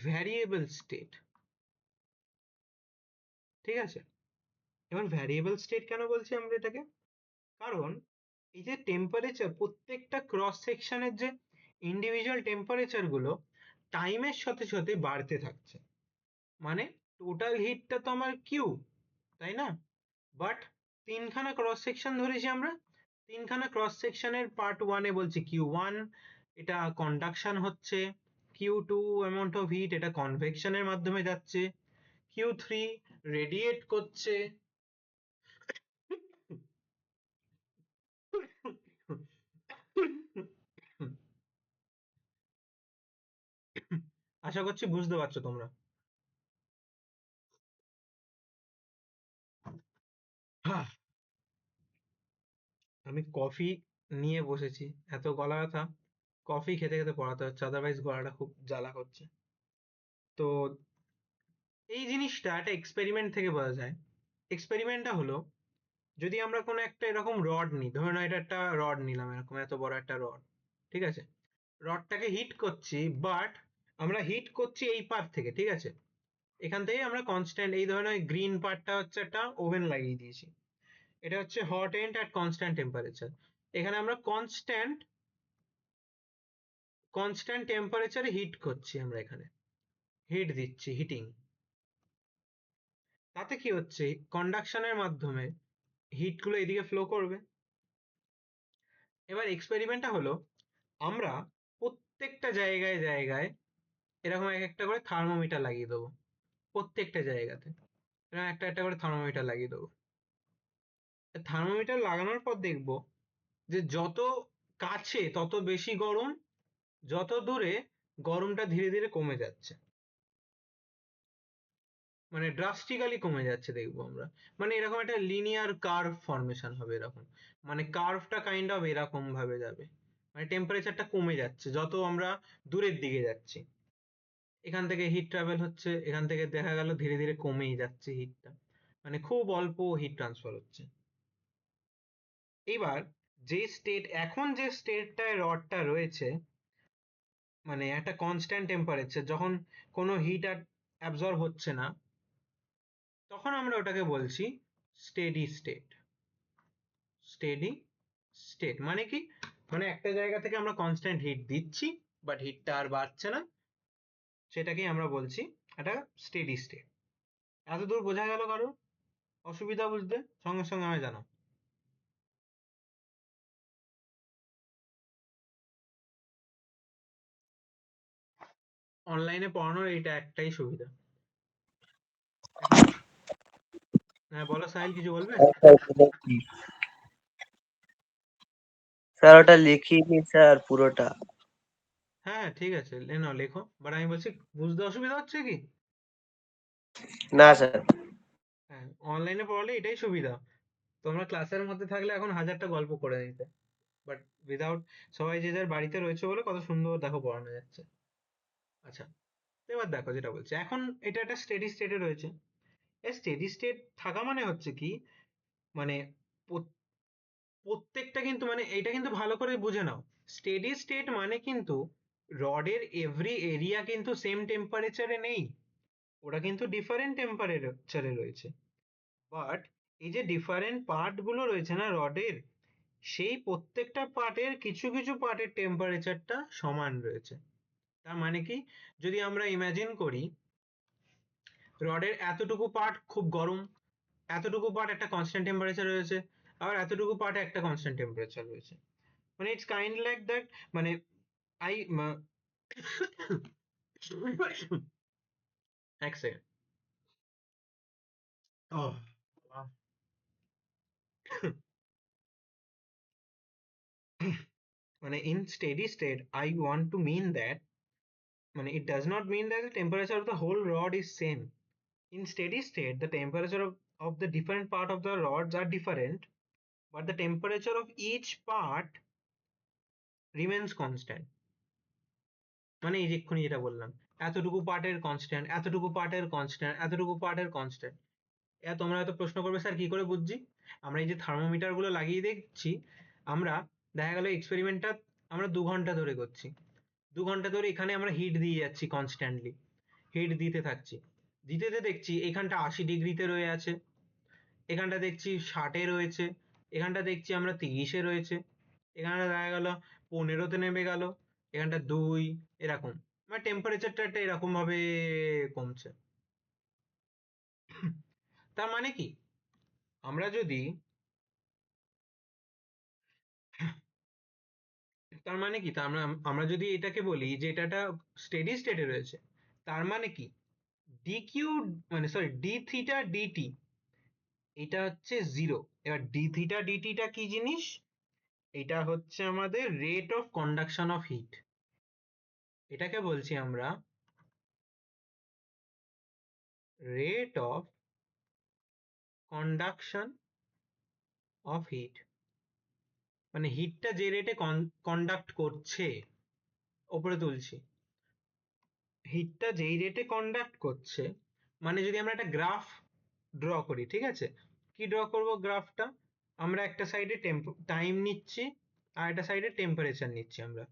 ভ্যারিয়েবল স্টেট। ঠিক আছে, এবার ভ্যারিয়েবল স্টেট কেন বলছি আমরা এটাকে, কারণ এই যে টেম্পারেচার, প্রত্যেকটা ক্রস সেকশনের যে ইন্ডিভিজুয়াল টেম্পারেচার গুলো টাইমের সাথে সাথে বাড়তে থাকছে, মানে টোটাল হিটটা তো আমার কিউ, তাই না? বাট তিনখানা ক্রস সেকশন ধরেছি আমরা, তিনখানা ক্রস সেকশনের পার্ট ওয়ানে বলছি কিউ ওয়ান, এটা কন্ডাকশন হচ্ছে, Q two amount of heat এটা কনভেকশনের মাধ্যমে যাচ্ছে, কিউ থ্রি রেডিয়েট করছে। আশা করছি বুঝতে পারছো তোমরা। হাহ, আমি কফি নিয়ে বসেছি, এত গলা ব্যথা, কফি খেতে খেতে পড়াতে হচ্ছে, আদারওয়াইজ গলাটা খুব জ্বালা করছে। তো এই জিনিসটা একটা এক্সপেরিমেন্ট থেকে বোঝা যায়। এক্সপেরিমেন্টটা হলো, যদি আমরা কোনো একটা এরকম রড নিই, ধরে নাও এটা একটা রড নিলাম, এরকম এত বড় একটা রড, ঠিক আছে, রডটাকে হিট করছি, বাট আমরা হিট করছি এই পার্ট থেকে, ঠিক আছে, এখান থেকে আমরা কনস্ট্যান্ট, এই ধরনের গ্রিন পার্টটা হচ্ছে একটা ওভেন লাগিয়ে দিয়েছি, এটা হচ্ছে hot end at constant temperature, এখানে আমরা কনস্ট্যান্ট কনস্ট্যান্ট টেম্পারেচারে হিট করছি, আমরা এখানে হিট দিচ্ছি, হিটিং। তাতে কি হচ্ছে, কন্ডাকশনের মাধ্যমে হিটগুলো এদিকে ফ্লো করবে। এবার এক্সপেরিমেন্টটা হলো, আমরা প্রত্যেকটা জায়গায় জায়গায় এরকম এক একটা করে থার্মোমিটার লাগিয়ে দেবো, প্রত্যেকটা জায়গাতে এরকম একটা একটা করে থার্মোমিটার লাগিয়ে দেবো। থার্মোমিটার লাগানোর পর দেখবো যে যত কাছে তত বেশি গরম, যত দূরে গরমটা ধীরে ধীরে কমে যাচ্ছে, মানে ড্রাস্টিক্যালি কমে যাচ্ছে দেখবো আমরা, মানে এরকম একটা লিনিয়ার কার্ভ ফর্মেশন হবে এরকম, মানে কার্ভটা কাইন্ড অফ এরকম ভাবে যাবে, মানে টেম্পারেচারটা কমে যাচ্ছে যত আমরা দূরের দিকে যাচ্ছি, এখান থেকে হিট ট্রাভেল হচ্ছে, এখান থেকে দেখা গেল ধীরে ধীরে কমেই যাচ্ছে হিটটা, মানে খুব অল্প হিট ট্রান্সফার হচ্ছে। এবার যে স্টেট, এখন যে স্টেটটায় রডটা রয়েছে, মানে একটা কনস্ট্যান্ট টেম্পারেচার, যখন কোনো হিট আর অ্যাবজর্ব হচ্ছে না, তখন আমরা ওটাকে বলছি স্টেডি স্টেট। স্টেডি স্টেট মানে কি, মানে একটা জায়গা থেকে আমরা কনস্ট্যান্ট হিট দিচ্ছি, বাট হিটটা আর বাড়ছে না, সেটাকেই আমরা বলছি একটা স্টেডি স্টেট। এত দূর বোঝা গেল কারো অসুবিধা বুঝতে, সঙ্গে সঙ্গে আমায় জানাও। অনলাইনে পড়ানোর এইটা একটাই সুবিধা। হ্যাঁ বলো সাহিল, কিছু বলবে? স্যার ওটা লিখিনি স্যার পুরোটা। হ্যাঁ ঠিক আছে, নাও লেখো, বাট আমি বলছি বুঝতে অসুবিধা হচ্ছে কি? না স্যার। হ্যাঁ, অনলাইনে পড়ালে এটাই সুবিধা, তোমরা ক্লাসের মধ্যে থাকলে এখন হাজারটা গল্প করে নিতে, বাট উইদাউট, সবাই যে যার বাড়িতে রয়েছে বলে কত সুন্দর দেখো পড়ানো যাচ্ছে। আচ্ছা, তো এবার দেখো যেটা বলছে, এখন এটা একটা স্টেডি স্টেটে রয়েছে। স্টেডি স্টেট থাকা মানে হচ্ছে কি, মানে প্রত্যেকটা কিন্তু, মানে এটা কিন্তু ভালো করে বুঝে নাও, স্টেডি স্টেট মানে কিন্তু রডের এভরি এরিয়া কিন্তু সেম টেম্পারেচারে নেই, ওটা কিন্তু ডিফারেন্ট টেম্পারেচারে রয়েছে, বাট এই যে ডিফারেন্ট পার্ট গুলো রয়েছে না রডের, সেই প্রত্যেকটা পার্টের কিছু কিছু পার্টের টেম্পারেচারটা সমান রয়েছে। তার মানে কি, যদি আমরা ইমাজিন করি রডের এতটুকু পার্ট খুব গরম, এতটুকু পার্ট একটা কনস্ট্যান্ট টেম্পারেচার রয়েছে, আবার এতটুকু পার্টে একটা কনস্ট্যান্ট টেম্পারেচার রয়েছে। মানে ইটস কাইন্ড লাইক দ্যাট, মানে আই এক সেকেন্ড। মানে in steady state I want to mean that, মানে it does not mean that the temperature of the whole rod is same. In steady state the temperature of the different part of the rods are different, but the temperature of each part remains constant. মানে এই যে এক্ষুনি যেটা বললাম, এতটুকু পার্টের constant, এতটুকু পার্টের কনস্ট্যান্ট, এতটুকু পার্টের কনস্ট্যান্ট। তোমরা হয়তো প্রশ্ন করবে স্যার কি করে বুঝছি? আমরা এই যে থার্মোমিটার গুলো লাগিয়ে দেখছি, আমরা দেখা গেল এক্সপেরিমেন্টটা আমরা 2 ঘন্টা ধরে করছি, 2 ঘন্টা ধরে এখানে আমরা হিট দিয়ে যাচ্ছি কনস্ট্যান্টলি, হিট দিতে থাকছি, দিতে দিতে দেখছি এখানটা 80 ডিগ্রিতে রয়ে আছে, এখানটা দেখছি 60-এ রয়েছে, এখানটা দেখছি আমরা 30-এ রয়েছে, এখানটা দেখা গেল 15-তে নেমে গেল, এখানটা 2, এরকম। মানে টেম্পারেচারটা একটা এরকম ভাবে কমছে। তার মানে কি, আমরা যদি তার মানে কি, আমরা আমরা যদি এটাকে বলি যে এটা একটা স্টেডি স্টেটে রয়েছে, তার মানে কি ডি কিউ, মানে সরি ডি থিটা ডিটি, এটা হচ্ছে 0। এবার ডি থিটা ডিটিটা কি জিনিস? এটা হচ্ছে আমাদের rate of conduction of heat. এটাকে বলছি আমরা rate of conduction of heat, মানে হিটটা যে রেটে কন্ডাক্ট করছে, ওপরে তুলছি, হিটটা যেই রেটে কন্ডাক্ট করছে, মানে যদি আমরা একটা গ্রাফ ড্র করি, ঠিক আছে, কি ড্র করব গ্রাফটা? আমরা একটা সাইডে টাইম নিচ্ছি, আর একটা সাইডে টেম্পারেচার নিচ্ছি আমরা,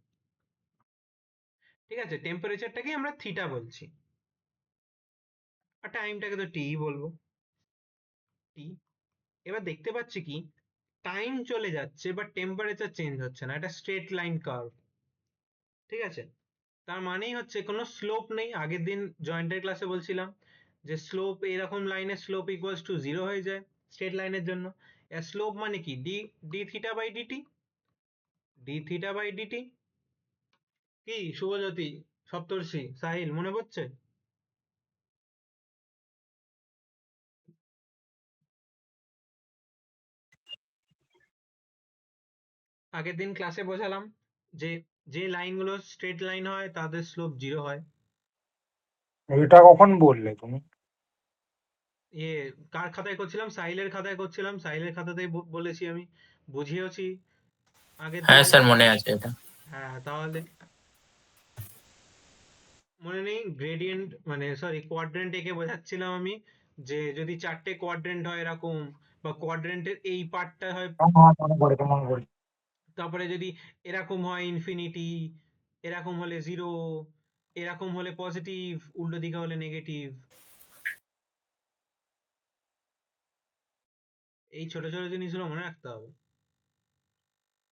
ঠিক আছে, টেম্পারেচারটাকে আমরা থিটা বলছি, আর টাইমটাকে তো টি বলবো, টি। এবার দেখতে পাচ্ছি কি, টাইম চলে যাচ্ছে বাট টেম্পারেচার চেঞ্জ হচ্ছে না, এটা স্ট্রেট লাইন কার্ভ, ঠিক আছে। তার মানেই হচ্ছে কোনো স্লোপ নেই। আগের দিন জয়েন্টের ক্লাসে বলছিলাম যে স্লোপ, এরকম লাইনের স্লোপ ইকুয়ালস টু 0 হয়ে যায় স্ট্রেট লাইনের জন্য। স্লোপ মানে কি, d d theta by dt, d theta by dt. কি শুভজ্যোতি, সপ্তর্ষি, সাহিল, মনে পড়ছে? আগের দিন ক্লাসে বোঝালাম যে যে লাইনগুলো স্ট্রেট লাইন হয় তাদের স্লোপ 0 হয়। এটা কখন বললে তুমি? ইয়ে, কার খাতায় করছিলাম? সাহিলের খাতায় করছিলাম, সাহিলের খাতাতেই বলেছি আমি, বুঝিয়েছি আগের হ্যাঁ দিন। স্যার, মনে আছে এটা। হ্যাঁ, তাহলে মনে নেই? গ্রেডিয়েন্ট মানে সরি কোয়াড্রেন্ট এঁকে বোঝাচ্ছিলাম আমি, যে যদি 4টে কোয়াড্রেন্ট হয় এরকম, বা কোয়াড্রেন্টের এই পার্টটা হয়, মনে পড়ে, মনে পড়ে। তারপরে যদি এরকম হয় ইনফিনিটি, এরকম হলে 0, এরকম হলে পজিটিভ, উল্টো দিকে হলে নেগেটিভ। এই ছোট ছোট জিনিসগুলো মনে রাখতে হবে।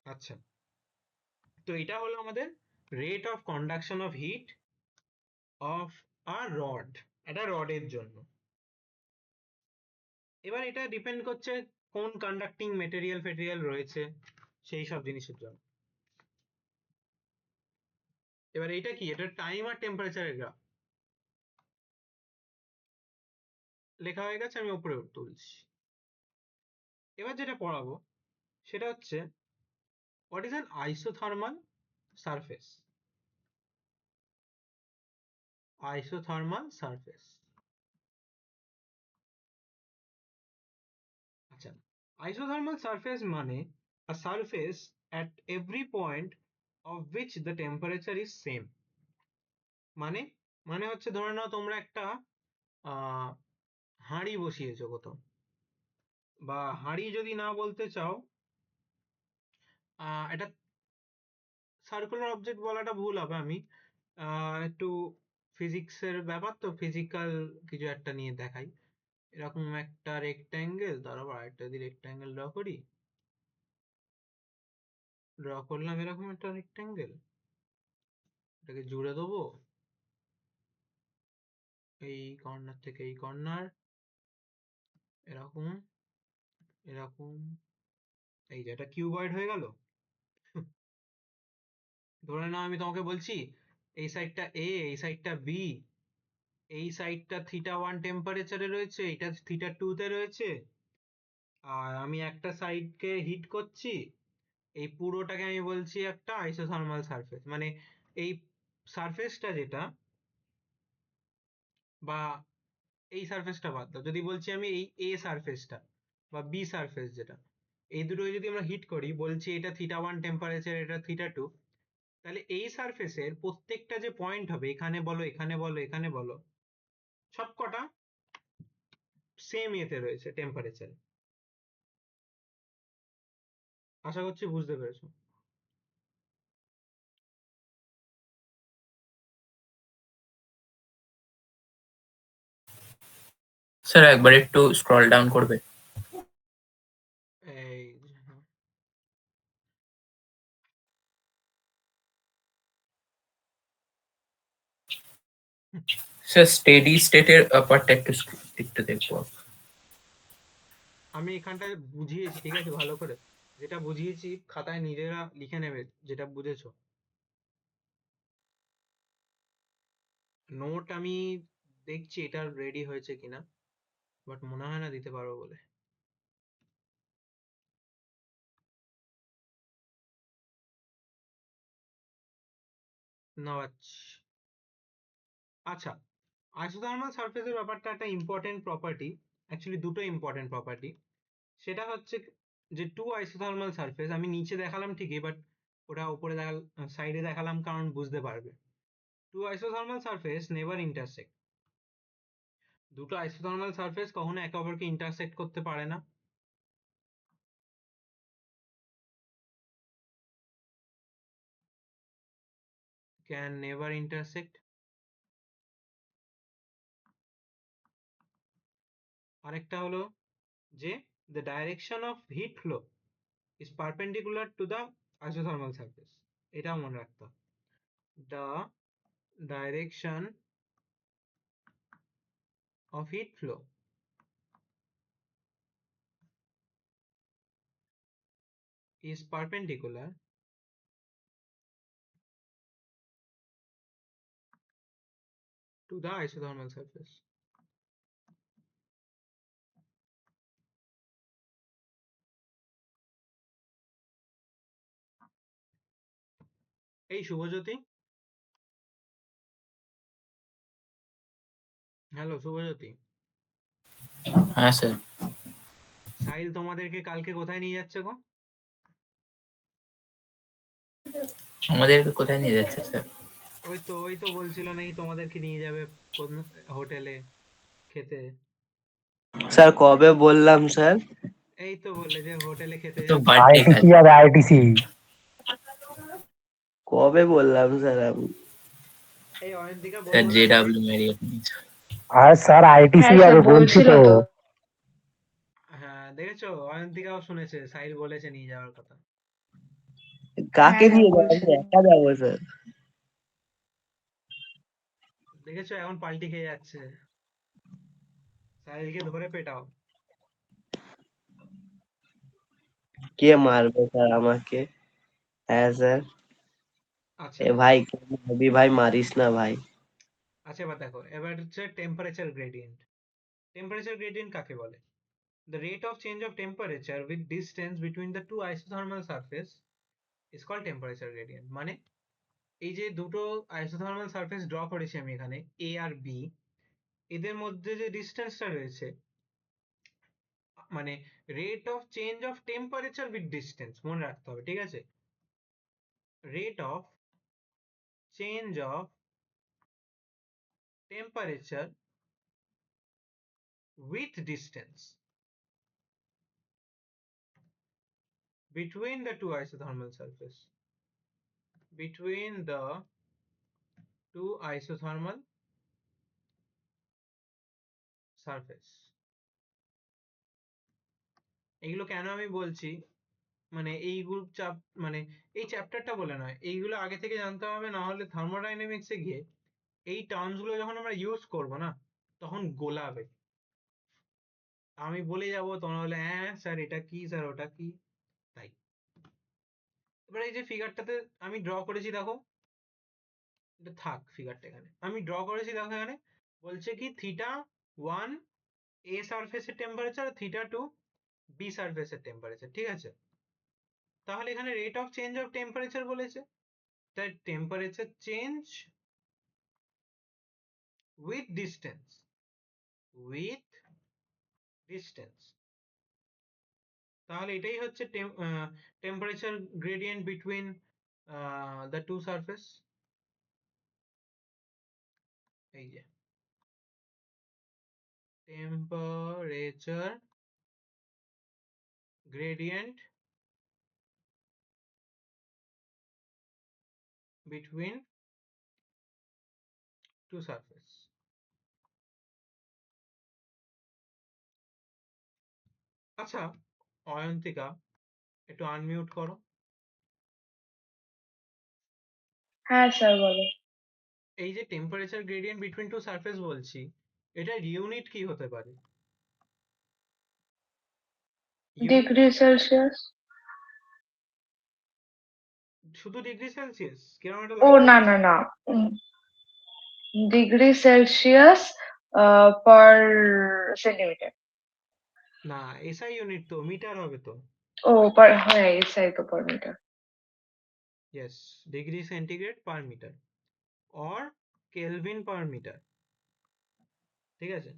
আচ্ছা, তো এটা হলো আমাদের rate of conduction of heat of a rod, এটা রডের জন্য। এবার এটা ডিপেন্ড করছে কোন কন্ডাক্টিং মেটেরিয়াল ফেটেরিয়াল রয়েছে, সেই সব জিনিসের জন্য। এবার এটা কি, এটা টাইম আর টেম্পারেচারের গ্রাফ লেখা হয়ে গেছে, আমি উপরে তুলছি। এবার যেটা পড়াবো সেটা হচ্ছে what is an isothermal surface. Isothermal surface, আচ্ছা, আইসোথার্মাল সারফেস মানে a surface at every point of which the temperature is same। মানে মানে হচ্ছে ধরে নাও তোমরা একটা আহ হাঁড়ি বসিয়েছো কোথাও, বা হাঁড়ি যদি না বলতে চাও, এটা সার্কুলার অবজেক্ট বলাটা ভুল হবে, আমি একটু ফিজিক্সের ব্যাপার তো, ফিজিক্যাল কিছু একটা নিয়ে দেখাই। এরকম একটা রেক্ট্যাঙ্গেল, তারপর আরেকটা যদি রেক্ট্যাঙ্গেল ড্র করি, ড্র করলাম এরকম একটা রেক্ট্যাঙ্গেল, এটাকে জুড়ে দেবো, এই কর্নার থেকে এই কর্নার এরকম এরকম, এই যে এটা কিউবয়েড হয়ে গেল। ধরে নাও আমি তোমাকে বলছি এই সাইডটা এ, এই সাইডটা বি, এই সাইডটা থিটা 1 টেম্পারেচারে রয়েছে, এটা থিটা 2 তে রয়েছে, আর আমি একটা সাইডকে হিট করছি, এই পুরোটাকে আমি বলছি একটা আইসোথার্মাল সারফেস। মানে এই সারফেসটা যেটা, বা এই সারফেসটা বাদ দাও, যদি বলছি আমি এই এ সারফেসটা বা বি সারফেস যেটা, এই দুটোকে যদি আমরা হিট করি, বলছি এটা থিটা 1 টেম্পারেচার, এটা থিটা 2, তাহলে এই সারফেসের প্রত্যেকটা যে পয়েন্ট হবে, এখানে বলো এখানে বলো এখানে বলো, সবকটা সেম এতে রয়েছে টেম্পারেচারে। আশা করছি বুঝতে পেরেছো। স্যার একবার একটু স্ক্রল ডাউন করবে? এই হ্যাঁ। স্যার স্টেডি স্টেটের পার্টটা একটু একটু দেখবো। আমি এখানটায় বুঝিয়েছি, ঠিক আছে, ভালো করে যেটা বুঝিয়েছি খাতায় নিজেরা লিখে নেবে যেটা বুঝেছো। নোট আমি দেখছি এটা রেডি হয়েছে কিনা, বাট মনে হয় না দিতে পারবো বলে। নওয়াজ, আচ্ছা, আইসোথার্মাল সারফেসের ব্যাপারটা একটা ইম্পর্টেন্ট প্রপার্টি, অ্যাকচুয়ালি দুটো ইম্পর্টেন্ট প্রপার্টি। সেটা হচ্ছে যে টু আইসোথার্মাল সারফেস, আমি নিচে দেখালাম ঠিকই, বাট ওটা উপরে সাইডে দেখালাম কারণ বুঝতে পারবে। Two isothermal surface never intersect. দুটো আইসোথার্মাল সারফেস কখনো একে অপরকে ইন্টারসেক্ট করতে পারে না। Can never intersect. আরেকটা হলো যে the direction of heat flow is perpendicular to the isothermal surface, এটাও মনে রাখতে হবে। the direction of heat flow is perpendicular to the isothermal surface. এই শুভজ্যোতি, হ্যালো শুভজ্যোতি, হ্যাঁ স্যার। সাহিল তোমাদেরকে কালকে কোথায় নিয়ে যাচ্ছে গো? আমাদেরকে কোথায় নিয়ে যাচ্ছে স্যার? ওই তো বলছিল নাকি তোমাদেরকে নিয়ে যাবে কোন হোটেলে খেতে। স্যার কবে বললাম স্যার? এই তো বললে যে হোটেলে খেতে তো যাবে। বার্থডে আইটিসি কাল। আর আইটিসি। কবে বললাম স্যার আমি? এই অয়ন্তিকা স্যার বলবো না নাকি? জেডাব্লিউ ম্যারিয়ট নিয়েছে। আর স্যার আইটিসি হ্যাঁ আর স্যার বলছি বলছিল তো। তো। হ্যাঁ দেখেছো, অয়ন্তিকাও শুনেছে, সাহিল বলেছে নিয়ে যাওয়ার কথা। কাকে হ্যাঁ হ্যাঁ নিয়ে যাবো? আমি বলছিল। একা যাবো স্যার। দেখেছো এখন পাল্টি খেয়ে যাচ্ছে, সাহিলকে ধরে পেটাও। কে মারবে স্যার আমাকে? হ্যাঁ স্যার। আচ্ছা এ ভাই ভাবি ভাই, মারিস না ভাই। আচ্ছা, এবার দেখো, এবার হচ্ছে টেম্পারেচার গ্রেডিয়েন্ট। টেম্পারেচার গ্রেডিয়েন্ট কাকে বলে? The rate of change of temperature with distance between the two isothermal surface is called temperature gradient. মানে এই যে দুটো আইসোথার্মাল সারফেস ড্র করেছি আমি এখানে, এ আর বি, এদের মধ্যে যে ডিস্টেন্সটা রয়েছে, মানে rate of change of temperature with distance মনে রাখতে হবে, ঠিক আছে? Rate of change of temperature with distance between the two isothermal surface, between the two isothermal surface. এগুলো কেন আমি বলছি, মানে এই গ্রুপ চাপ, মানে এই চ্যাপ্টারটা বলে নয়, এইগুলো আগে থেকে জানতে হবে, না হলে থার্মোডাইনামিক্সে গিয়ে এই টার্মস গুলো যখন আমরা ইউজ করব না, তখন গোলাবে। আমি বলে যাব, তোমরা বলে হ্যাঁ স্যার এটা কি, স্যার ওটা কি, তাই। এবার এই যে ফিগারটাতে আমি ড্র করেছি দেখো, এটা থাক ফিগারটা এখানে, আমি ড্র করেছি দেখো এখানে বলছে কি θ1 এ সারফেসের টেম্পারেচার, θ2 বি সারফেসের টেম্পারেচার, ঠিক আছে। তাহলে এখানে rate of change of temperature বলেছে, তাই temperature change with distance, with distance, তাহলে এটাই হচ্ছে temperature gradient between the two surface. এই যে temperature gradient between two surface। আচ্ছা অয়ন্তিকা, একটু আনমিউট করো। হ্যাঁ স্যার বলো। এই যে temperature gradient between two surface বলছি, এটার ইউনিট কি হতে পারে? Unit degree Celsius. শুধু ডিগ্রি সেলসিয়াস কিরকম একটা ও লাগছে? না না না, ডিগ্রি সেলসিয়াস পার সেন্টিমিটার। না, এসআই ইউনিট তো মিটার হবে তো। ও পার, হ্যাঁ এসআই তো per metre. Yes, degree centigrade per metre or kelvin per metre, ঠিক আছে।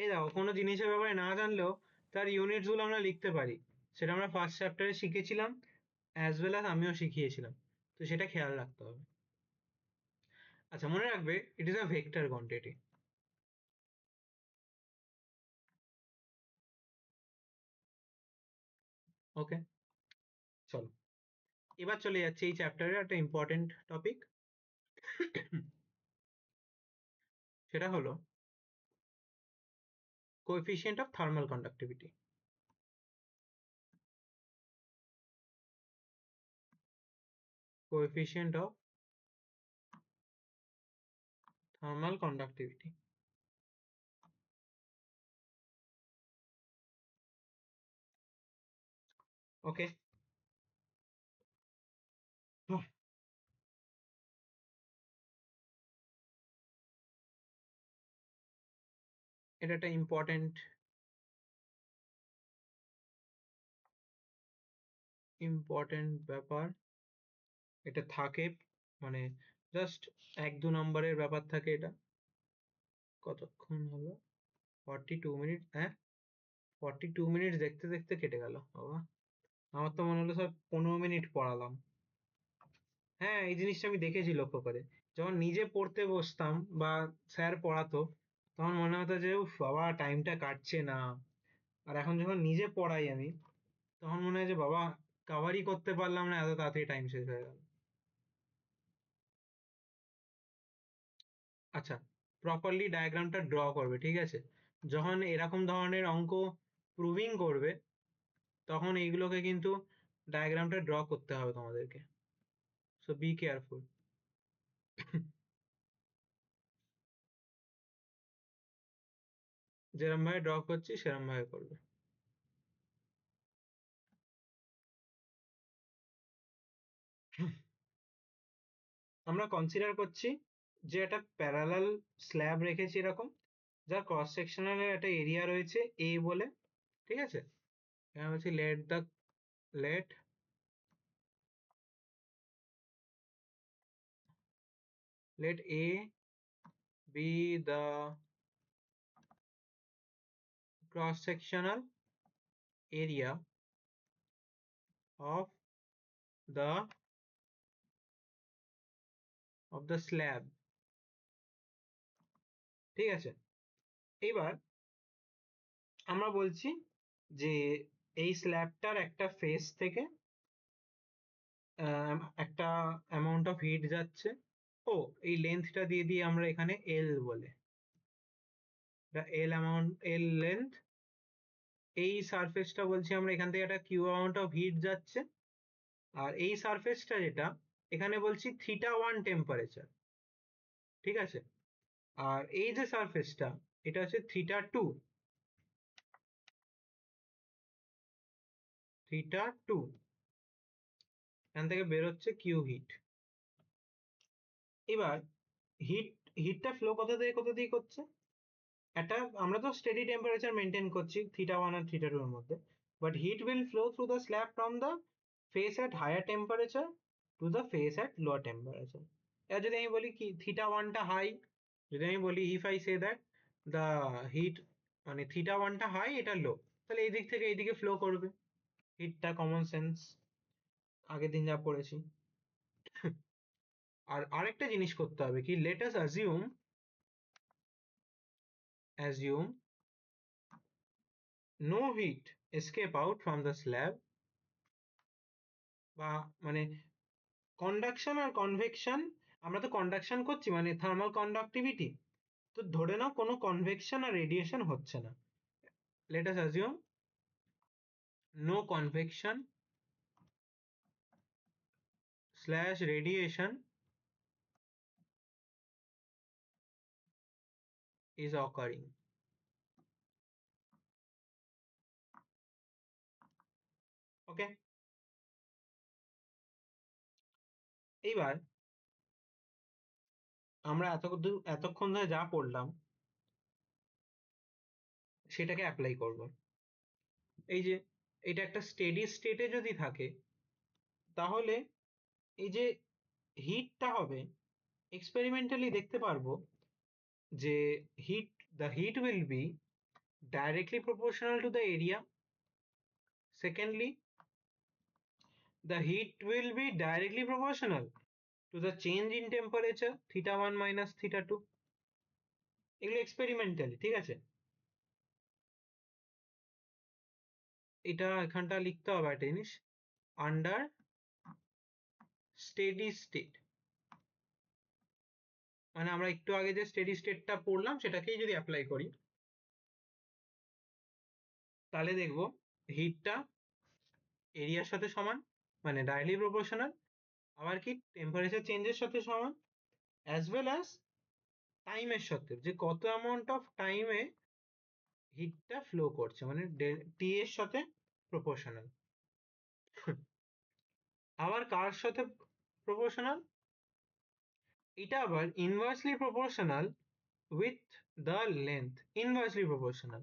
এই দেখো কোনো জিনিসের ব্যাপারে না জানলেও তার ইউনিটস গুলো আমরা লিখতে পারি, সেটা আমরা ফার্স্ট চ্যাপ্টারে শিখেছিলাম, অ্যাজ ওয়েল অ্যাজ আমিও শিখিয়েছিলাম, তো সেটা খেয়াল রাখতে হবে। আচ্ছা মনে রাখবে, it is a vector quantity. Okay, চলো এবার চলে যাচ্ছে এই চ্যাপ্টারের একটা ইম্পর্টেন্ট টপিক, সেটা হলো coefficient of thermal conductivity. Coefficient of thermal conductivity. Okay, এটা একটা ইম্পর্টেন্ট ব্যাপার, এটা থাকে, মানে জাস্ট 1-2 নম্বরের ব্যাপার থাকে এটা। কতক্ষণ হলো? 42 মিনিট, হ্যাঁ 42 মিনিট দেখতে দেখতে কেটে গেল বাবা। আমার তো মনে হলো সব 15 মিনিট পড়ালাম। হ্যাঁ এই জিনিসটা আমি দেখেছি লক্ষ্য করে, যখন নিজে পড়তে বসতাম বা স্যার পড়াতো, তখন মনে হতো যে উফ বাবা টাইমটা কাটছে না। আর এখন যখন নিজে পড়াই আমি, তখন মনে হয় যে বাবা কাভারই করতে পারলাম না, এত তাড়াতাড়ি টাইম শেষ হয়ে গেল। আচ্ছা, প্রপারলি ডায়াগ্রামটা ড্র করবে, ঠিক আছে। যখন এরকম ধরনের অঙ্ক প্রুভিং করবে, তখন এইগুলোকে কিন্তু ডায়াগ্রামটা ড্র করতে হবে তোমাদেরকে, সো বি কেয়ারফুল। যেরম ভাবে ড্র করছি সেরম ভাবে করবে। আমরা কনসিডার করছি যে একটা প্যারালাল স্ল্যাব রেখেছি এরকম, যার ক্রস সেকশনাল একটা এরিয়া রয়েছে এ বলে, ঠিক আছে। এখানে বলছি let A be the cross sectional area of the slab, ঠিক আছে। এইবার আমরা বলছি যে এই স্ল্যাবটার একটা ফেস থেকে একটা অ্যামাউন্ট অফ হিট যাচ্ছে, ও এই লেন্থটা দিয়ে দিই আমরা এখানে এল বলে, এল লেন্থ। এই সারফেসটা বলছি আমরা এখান থেকে একটা কিউ অ্যামাউন্ট অফ হিট যাচ্ছে, আর এই সারফেসটা যেটা এখানে বলছি θ1 টেম্পারেচার, ঠিক আছে। আর এই যে সারফেসটা এটা হচ্ছে θ2, θ2 এখান থেকে বেরোচ্ছে কিউ হিট। এবার হিটটা ফ্লো কোথা দিয়ে করছে, একটা আমরা তো স্টেডি টেম্পারেচার মেনটেন করছি θ1 আর θ2 এর মধ্যে, but heat will flow through the slab from the face at higher temperature to the face at lower temperature. এবার যদি আমি বলি কি θ1টা হাই, যদি আমি বলি if I say that the heat মানে θ1টা হাই এটা লো, তাহলে এই দিক থেকে এইদিকে ফ্লো করবে হিটটা, কমন সেন্স আগের দিন যা পড়েছি। আর আরেকটা জিনিস করতে হবে কি, let us assume no heat escape out from the slab, বা মানে কন্ডাকশন আর কনভেকশন, আমরা তো কন্ডাকশন করছি মানে থার্মাল কন্ডাক্টিভিটি, তো ধরে নাও কোনো কনভেকশন আর রেডিয়েশন হচ্ছে না। Let us assume no convection slash radiation is occurring. Okay, এইবার আমরা এতক্ষণ ধরে যা পড়লাম সেটাকে অ্যাপ্লাই করব। এই যে এটা একটা স্টেডি স্টেটে যদি থাকে, তাহলে এই যে হিটটা হবে এক্সপেরিমেন্টালি দেখতে পারবো যে the heat will be directly proportional to the area. Secondly, the heat will be directly proportional to the change in temperature θ1 minus θ2. এগুলো এক্সপেরিমেন্টালি, ঠিক আছে? এটা এখানটা লিখতে হবে একটা জিনিস, আন্ডার স্টেডি স্টেট, মানে আমরা একটু আগে যে স্টেডি স্টেটটা পড়লাম সেটাকেই যদি অ্যাপ্লাই করি, তাহলে দেখবো হিটটা এরিয়ার সাথে সমান, মানে ডাইরেক্টলি প্রপোর্শনাল, আবার কি টেম্পারেচার চেঞ্জের সাথে সমান, অ্যাজ ওয়েল অ্যাজ টাইমের সাথে, যে কত অ্যামাউন্ট অফ টাইমে হিটটা ফ্লো করছে, মানে টি এর সাথে প্রপোর্শনাল। আবার কার সাথে প্রপোর্শনাল, এটা আবার inversely proportional with the length, inversely proportional.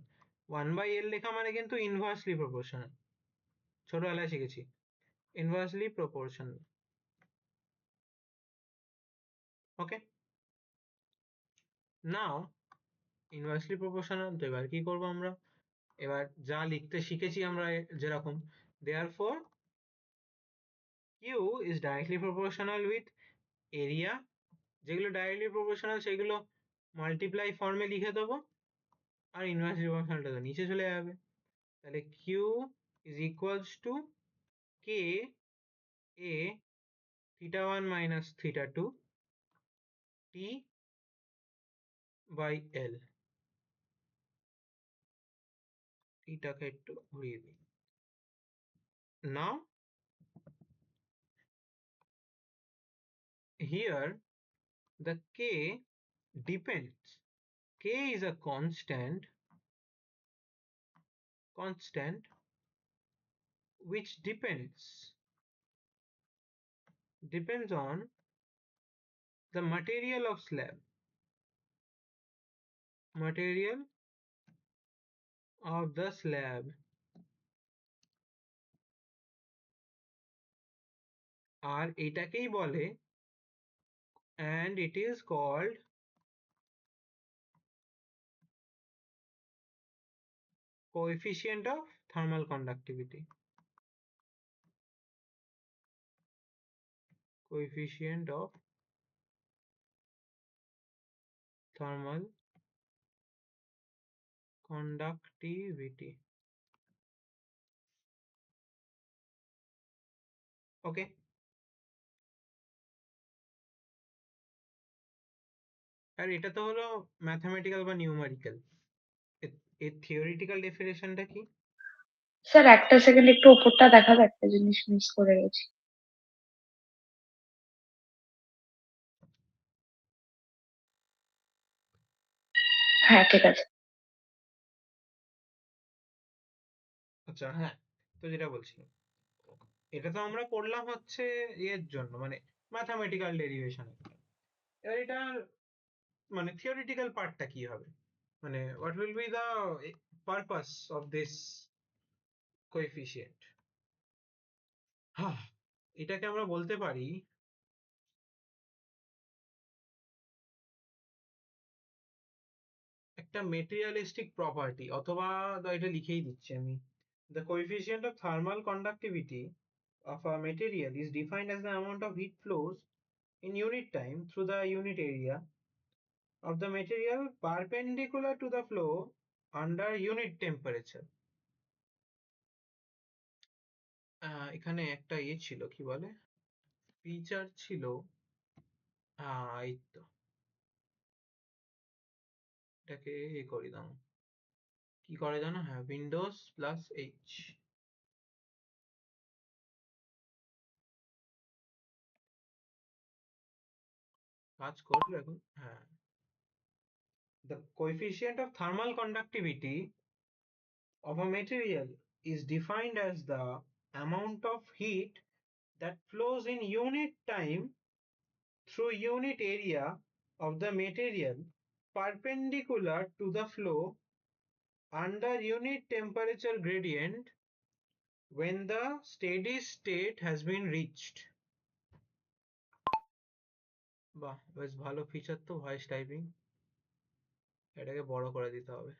1/L লেখা মানে কিন্তু ইনভার্সলি প্রপোর্শনাল, ছোটবেলায় শিখেছি, ইনভার্সলি প্রপোর্শনাল। ওকে, নাও ইনভার্সলি প্রপোর্শনাল, তো এবার কি করবো আমরা, এবার যা লিখতে শিখেছি আমরা যেরকম, therefore Q is directly proportional with area, যেগুলো ডাইরেক্টলি প্রপোর্শনাল সেগুলো মাল্টিপ্লাই ফর্মে লিখে দেবো, আর ইনভার্সলি প্রপোর্শনালটা তো নিচে চলে যাবে, তাহলে Q is equals to K A θ1 minus θ2 T by L. এটাকে একটু ঘুরিয়ে দিই। Now here the K depends, K is a constant which depends on the material of slab, material of the slab, আর এটাকেই বলে, and it is called coefficient of thermal conductivity, coefficient of thermal conductivity. ওকে, আর এটা তো হলো mathematical বা numerical, এর theoretical ডেফিনেশনটা কি? Sir একটা second একটু ওপরটা দেখাবে, একটা জিনিস মিস করে গেছি। হ্যাঁ ঠিক আছে। আচ্ছা, হ্যাঁ, তো যেটা বলছিলাম, এটা তো আমরা করলাম হচ্ছে এর জন্য, মানে ম্যাথামেটিক্যাল ডেরিভেশন। এবার এটা মানে থিওরিটিক্যাল পার্টটা কি হবে, মানে what will be the purpose of this coefficient. হ্যাঁ, এটাকে আমরা বলতে পারি একটা মেটেরিয়ালিস্টিক প্রপার্টি, অথবা এটা লিখেই দিচ্ছি আমি, the coefficient of thermal conductivity of a material is defined as the amount of heat flows in unit time through the unit area of the material perpendicular to the flow under unit temperature. এখানে একটা ছিল, কি বলে, feature ছিল, এই তো, এটাকে করে দাও, কি করে জানো, হ্যাঁ, উইন্ডোজ প্লাস এইচ, কাজ করলো এখন, হ্যাঁ। The coefficient of thermal conductivity of a material is defined as the amount of heat that flows in unit time through unit area of the material perpendicular to the flow under unit temperature gradient when the steady state has been reached. বাহ, বেশ ভালো feature তো, voice typing. এটাকে বড় করে দিতে হবে,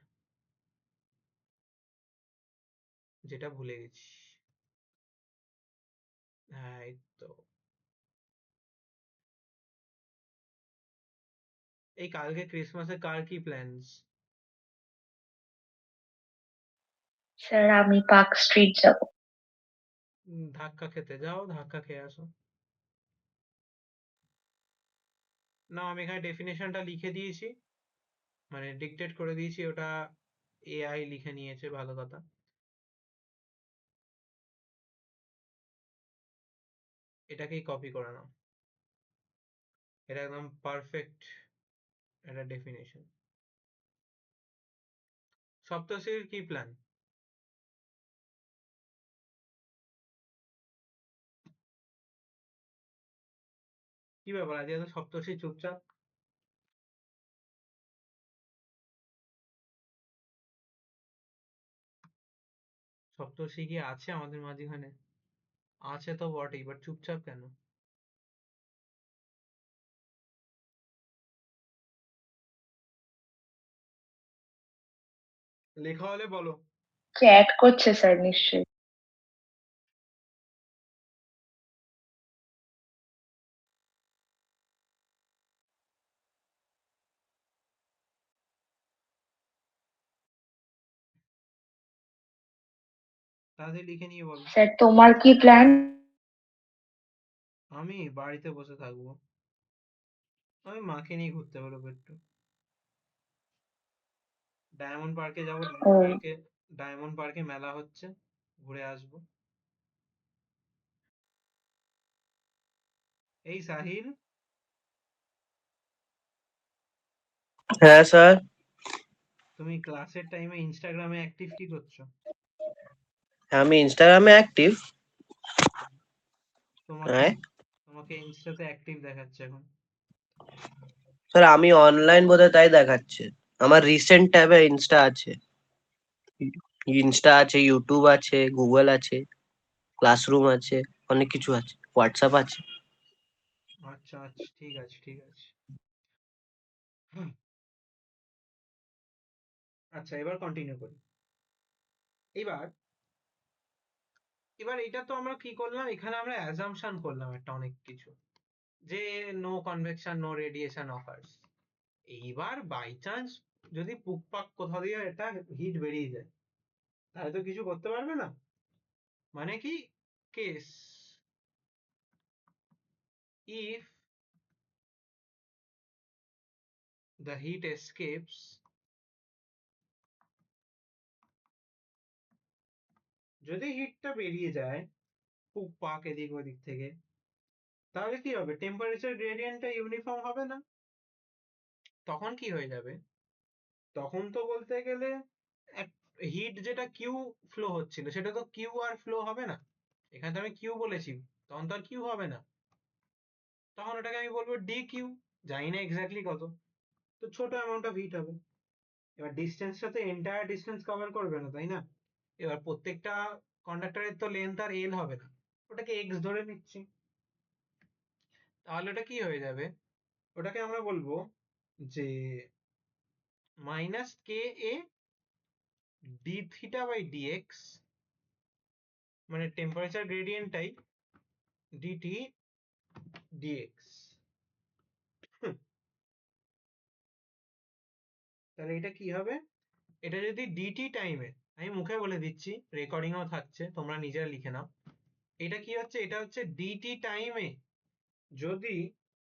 যেটা ভুলে গেছি। হ্যাঁ, এই তো। এই কালকে ক্রিসমাসে কার কি প্ল্যানস? স্যার আমি পার্ক স্ট্রিট যাব। ধাক্কা খেতে যাও, ধাক্কা খেয়ে আসো। না, আমি এখানে ডেফিনেশনটা লিখে দিয়েছি, মানে ডিকটেট করে দিয়েছি, ওটা এআই লিখে নিয়েছে, ভালো কথা। এটাকেই কপি করে নাও, এটা একদম পারফেক্ট একটা ডেফিনেশন। সপ্তর্ষির কি প্ল্যান? কি ব্যাপার, আজকে এত সপ্তর্ষি চুপচাপ? সপ্তর্ষি কি আছে আমাদের মাঝখানে? আছে তো বটেই, বাট চুপচাপ কেন? লেখা হলে বলো। চ্যাট করছে স্যার নিশ্চয়ই। তাড়াতাড়ি লিখে নিয়ে বলো। স্যার তোমার কি প্ল্যান? আমি বাড়িতে বসে থাকবো, আমি মাকে নিয়ে ঘুরতে বেরোবো একটু, ডায়মন্ড পার্কে যাবো। ও ডায়মন্ড পার্কে মেলা হচ্ছে, ঘুরে আসবো। এই সাহিল, হ্যাঁ স্যার। তুমি ক্লাসের টাইমে ইনস্টাগ্রামে অ্যাক্টিভ কি করছো? আমি ইনস্টাগ্রামে অ্যাক্টিভ। তোমাকে হ্যাঁ তোমাকে ইনস্টাতে অ্যাক্টিভ দেখাচ্ছে এখন। স্যার, আমি অনলাইন বোধহয় তাই দেখাচ্ছে। আমার রিসেন্ট ট্যাবে ইনস্টা আছে, ইউটিউব আছে, গুগল আছে, ক্লাসরুম আছে, অনেক কিছু আছে, হোয়াটসঅ্যাপ আছে। আচ্ছা আচ্ছা, ঠিক আছে ঠিক আছে। হুম, আচ্ছা, এবার কন্টিনিউ করি। এবার এবার এটা তো আমরা কি করলাম, এখানে আমরা অ্যাজাম্পশন করলাম একটা অনেক কিছু, যে no convection, no radiation offers. এইবার বাই চান্স যদি পুকপাক কোথাও দিয়ে এটা হিট বেরিয়ে যায়, তাহলে তো কিছু করতে পারবে না। মানে কি, কেস ইফ দ্য হিট এসকেপস, যদি হিটটা বেরিয়ে যায় পুকপাক এদিক ওদিক থেকে, তাহলে কি হবে, টেম্পারেচার গ্রেডিয়েন্টটা ইউনিফর্ম হবে না। তখন কি হয়ে যাবে, তখন তো বলতে গেলে হিট যেটা কিউ ফ্লো হচ্ছিল সেটা তো কিউ আর ফ্লো হবে না, এখানে তো আমি কিউ বলেছি, তখন তো আর কিউ হবে না, তখন ওটাকে আমি বলবো ডি কিউ, জানি না এক্স্যাক্টলি কত, তো ছোট অ্যামাউন্ট অফ হিট হবে। এবার ডিস্টেন্সটা তো এন্টায়ার ডিস্টেন্স কভার করবে না, তাই না? এবার প্রত্যেকটা কন্ডাক্টরের তো লেন্থ আর এল হবে না, ওটাকে এক্স ধরে নিচ্ছি, তাহলে ওটা কি হয়ে যাবে, ওটাকে আমরা বলবো যে minus K A d theta by dx, মানে টেম্পারেচার গ্রেডিয়েন্টটাই ডিটি ডিএক্স। তাহলে এটা কি হবে, এটা যদি ডিটি টাইমে, আমি মুখে বলে দিচ্ছি, রেকর্ডিংও থাকছে, তোমরা নিজেরা লিখে নাও, এটা কি হচ্ছে, এটা হচ্ছে ডিটি টাইমে যদি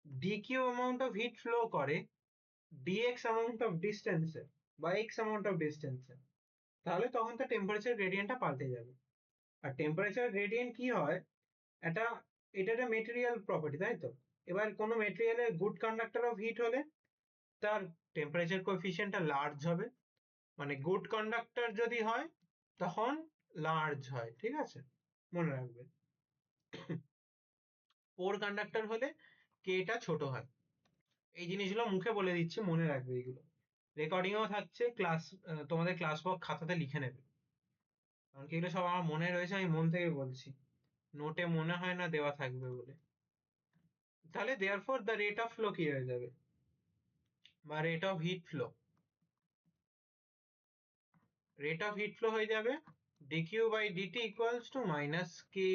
DQ amount of heat flow করে ডিএক্স অ্যামাউন্ট অফ ডিস্টেন্সে বা এক্স অ্যামাউন্ট অফ ডিস্টেন্সে, তাহলে তখন তো টেম্পারেচার গ্রেডিয়েন্টটা পাল্টে যাবে। আর টেম্পারেচার গ্রেডিয়েন্ট কি হয়, এটা এটা একটা মেটেরিয়াল প্রপার্টি, তাই তো? এবার কোনো মেটেরিয়ালের গুড কন্ডাক্টর অফ হিট হলে তার টেম্পারেচার কোএফিসিয়েন্টটা লার্জ হবে, মানে গুড কন্ডাক্টর যদি হয় তখন লার্জ হয়, ঠিক আছে, মনে রাখবে। পোর কন্ডাক্টর হলে কেটা ছোট হয়। এই জিনিসগুলো মুখে বলে দিচ্ছি, মনে রাখবে এগুলো, রেকর্ডিংও থাকছে, ক্লাস তোমাদের ক্লাস ওয়ার্ক খাতাতে লিখে নেবে, কারণ কি এগুলো সব আমার মনে রয়েছে, আমি মন থেকে বলছি, নোটে মনে হয় না দেওয়া থাকবে বলে। তাহলে therefore the rate of flow কি হয়ে যাবে, বা rate of heat flow, rate of heat flow হয়ে যাবে dq by dt equals to minus ka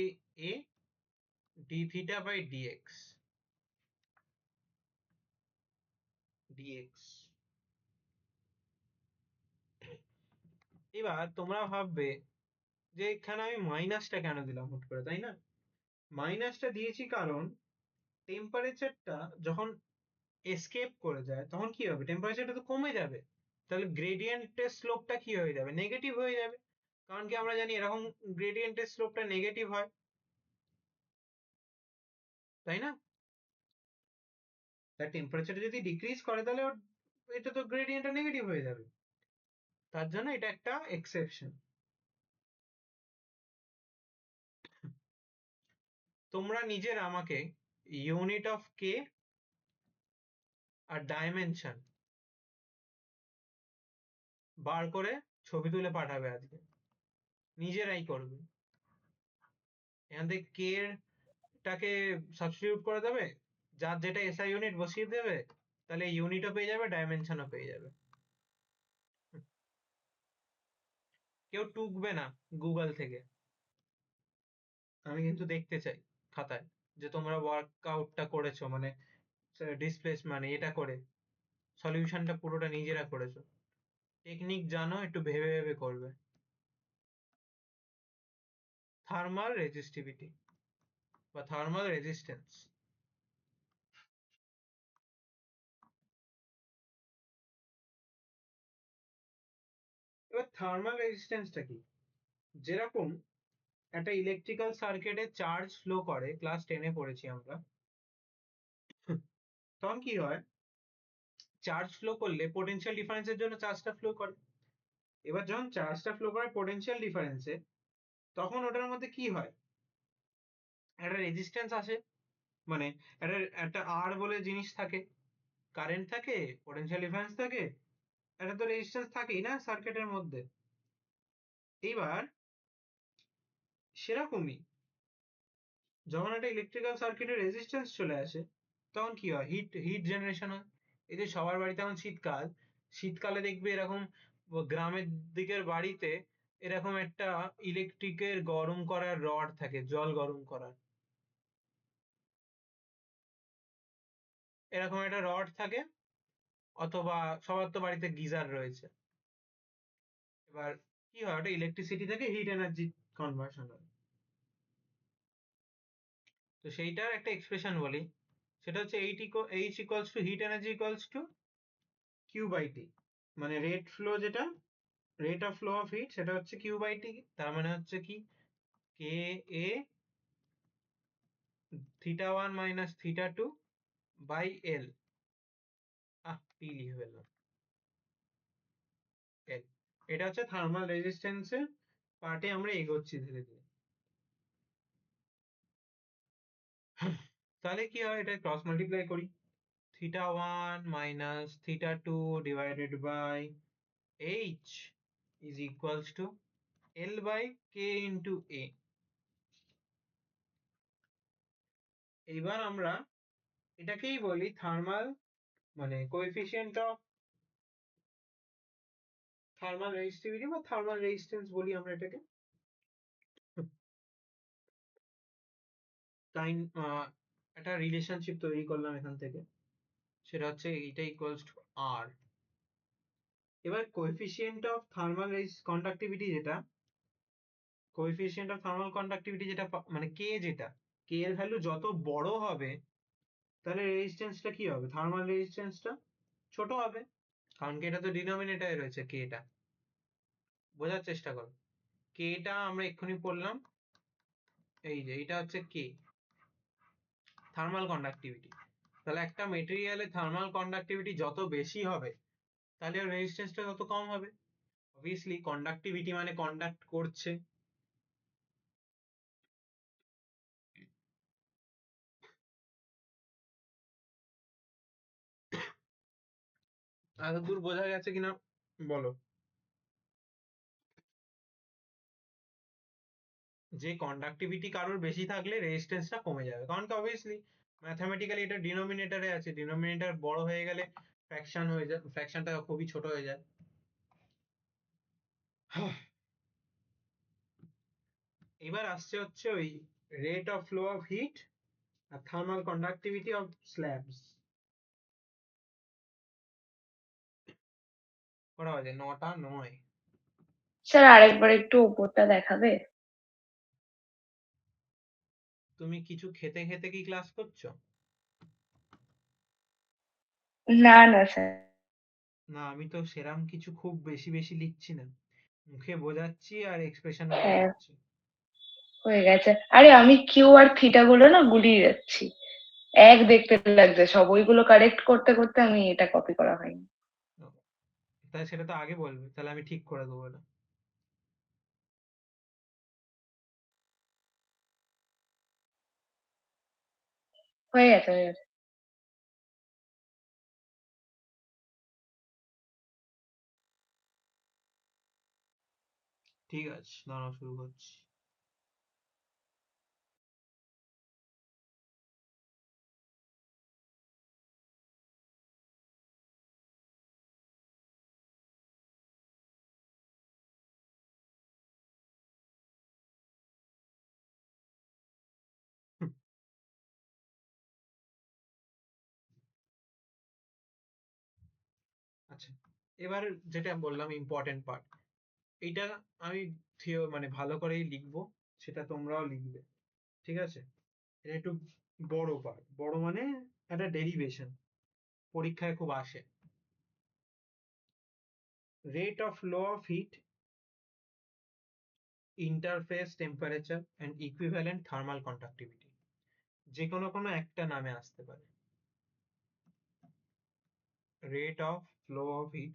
d theta by dx dx। এবার তোমরা ভাববে যে এখানে আমি মাইনাসটা কেন দিলাম হুট করে, তাই না? মাইনাসটা দিয়েছি কারণ টেম্পারেচারটা যখন এসকেপ করে যায় তখন কি হবে, টেম্পারেচারটা তো কমে যাবে, তাহলে গ্রেডিয়েন্টের স্লোপটা কি হয়ে যাবে, নেগেটিভ হয়ে যাবে, কারণ কি আমরা জানি এরকম গ্রেডিয়েন্টের স্লোপটা নেগেটিভ হয়, তাই না? তার টেম্পারেচার যদি ডিক্রিজ করে তাহলে এটা তো গ্রেডিয়েন্টটা নেগেটিভ হয়ে যাবে, তার জন্য এটা একটা এক্সেপশন। তোমরা নিজের আমাকে ইউনিট অফ কে আর ডাইমেনশন বার করে ছবি তুলে পাঠাবে আজকে, নিজেরাই করবে, এখান থেকে কে টাকে সাবস্টিটিউট করে দেবে, যার যেটা এসআই ইউনিট বসিয়ে দেবে, তাহলে ইউনিটও পেয়ে যাবে, ডাইমেনশনও পেয়ে যাবে। কেউ টুকবে না গুগল থেকে, আমি কিন্তু দেখতে চাই খাতায় যে তোমরা ওয়ার্কআউটটা করেছো, মানে ডিসপ্লেস মানে এটা করে সলিউশনটা পুরোটা নিজেরা করেছো, টেকনিক জানো, একটু ভেবে ভেবে করবে। থার্মাল রেজিস্টিভিটি বা থার্মাল রেজিস্ট্যান্স, এবার থার্মাল রেজিস্ট্যান্সটা কি, যেরকম একটা ইলেকট্রিক্যাল সার্কিটে চার্জ ফ্লো করে, ক্লাস 10-এ পড়েছি আমরা, তখন কি হয়, চার্জ ফ্লো করলে পোটেনশিয়াল ডিফারেন্সের জন্য চার্জটা ফ্লো করে, এবার যখন চার্জটা ফ্লো করে পোটেনশিয়াল ডিফারেন্সে, তখন ওটার মধ্যে কি হয়, একটা রেজিস্ট্যান্স আসে, মানে একটা একটা আর বলে জিনিস থাকে, কারেন্ট থাকে, পোটেনশিয়াল ডিফারেন্স থাকে, একটা তো রেজিস্ট্যান্স থাকেই না সার্কিটের মধ্যে। এইবার সেরকমই যখন একটা ইলেকট্রিক্যাল সার্কিটের রেজিস্ট্যান্স চলে আসে, তখন কি হয়, হিট হিট জেনারেশন হয়। এই যে সবার বাড়িতে এখন শীতকাল, শীতকালে দেখবে এরকম গ্রামের দিকের বাড়িতে এরকম একটা ইলেকট্রিকের গরম করার রড থাকে, জল গরম করার, এরকম একটা রড থাকে, অথবা সবার তো বাড়িতে গিজার রয়েছে। এবার কি হয়, ওটা ইলেকট্রিসিটি থেকে হিট এনার্জি কনভার্সন হয়, তো সেইটার একটা এক্সপ্রেশন বলি, সেটা হচ্ছে H equals to heat energy equals to Q by T, মানে রেট ফ্লো যেটা, rate of flow of heat সেটা হচ্ছে কিউ বাই টি, তার মানে হচ্ছে কি K A theta one minus theta two by L, T লিখে ফেললাম, এটা হচ্ছে থার্মাল রেজিস্ট্যান্সের পার্টে আমরা এগোচ্ছি ধীরে ধীরে। তাহলে কি হয়, এটা ক্রস মাল্টিপ্লাই করি, θ1 minus θ2 divided by h is equals to L by K into A। এইবার আমরা এটাকেই বলি থার্মাল মানে কোএফিসিয়েন্ট অফ থার্মাল রেজিস্টিভিটি বা থার্মাল রেজিস্ট্যান্স বলি আমরা এটাকে। কাইন্ড একটা রিলেশনশিপ তৈরি করলাম এখান থেকে, সেটা হচ্ছে এটা ইকুয়ালস টু আর। এবার কোএফিসিয়েন্ট অফ থার্মাল কন্ডাক্টিভিটি যেটা, কোএফিসিয়েন্ট অফ থার্মাল কন্ডাক্টিভিটি যেটা মানে কে, যেটা কে এর ভ্যালু যত বড় হবে তাহলে রেজিস্ট্যান্সটা কি হবে, থার্মাল রেজিস্ট্যান্সটা ছোট হবে, কারণ কি এটা তো ডিনোমিনেটরে রয়েছে কে টা। বোঝার চেষ্টা করো, কে টা আমরা এক্ষুনি পড়লাম, এই যে এটা হচ্ছে কে, থার্মাল কন্ডাক্টিভিটি। তাহলে একটা মেটেরিয়ালের থার্মাল কন্ডাক্টিভিটি যত বেশি হবে তাহলে ওর রেজিস্ট্যান্সটা তত কম হবে। অবভিয়াসলি কন্ডাক্টিভিটি মানে কন্ডাক্ট করছে। এত দূর বোঝা গেছে কিনা বলো? যে কন্ডাক্টিভিটি কারোর বেশি থাকলে রেজিস্ট্যান্সটা কমে যাবে, কারণ কি অবভিয়াসলি ম্যাথমেটিক্যালি এটা ডিনোমিনেটরে আছে, ডিনোমিনেটর বড় হয়ে গেলে ফ্র্যাকশন হয়ে যায়, ফ্র্যাকশনটা খুবই ছোট হয়ে যায়। এবার আসছে হচ্ছে ওই rate of flow of heat আর থার্মাল কন্ডাক্টিভিটি অফ স্ল্যাবস। করা বাজে 9টা 9। স্যার আরেকবার একটু ওপরটা দেখাবে? তুমি কিছু খেতে খেতে কি ক্লাস করছো? না না স্যার। না আমি তো সেরাম কিছু খুব বেশি বেশি লিখছি না, মুখে বোঝাচ্ছি আর এক্সপ্রেশনে হ্যাঁ বোঝাচ্ছি। হয়ে গেছে। আরে আমি কিউ আর থিটা গুলো না গুলিয়ে যাচ্ছি, এক দেখতে লাগছে সব, ওইগুলো কারেক্ট করতে করতে আমি এটা কপি করা হয়নি। তাহলে সেটা তো আগে বলবে, তাহলে আমি ঠিক করে দেবো এটা। হয়ে গেছে হয়ে গেছে। ঠিক আছে, দাঁড়াও শুরু করছি। আচ্ছা, এবার যেটা বললাম ইম্পর্টেন্ট পার্ট, এইটা আমি মানে ভালো করেই লিখবো, সেটা তোমরাও লিখবে, ঠিক আছে? এটা একটু বড় পার্ট, বড় মানে একটা ডেরিভেশন, পরীক্ষায় খুব আসে। Rate of flow of hit, interface temperature and equivalent thermal conductivity, যে কোনো একটা নামে আসতে পারে। Rate of flow of hit,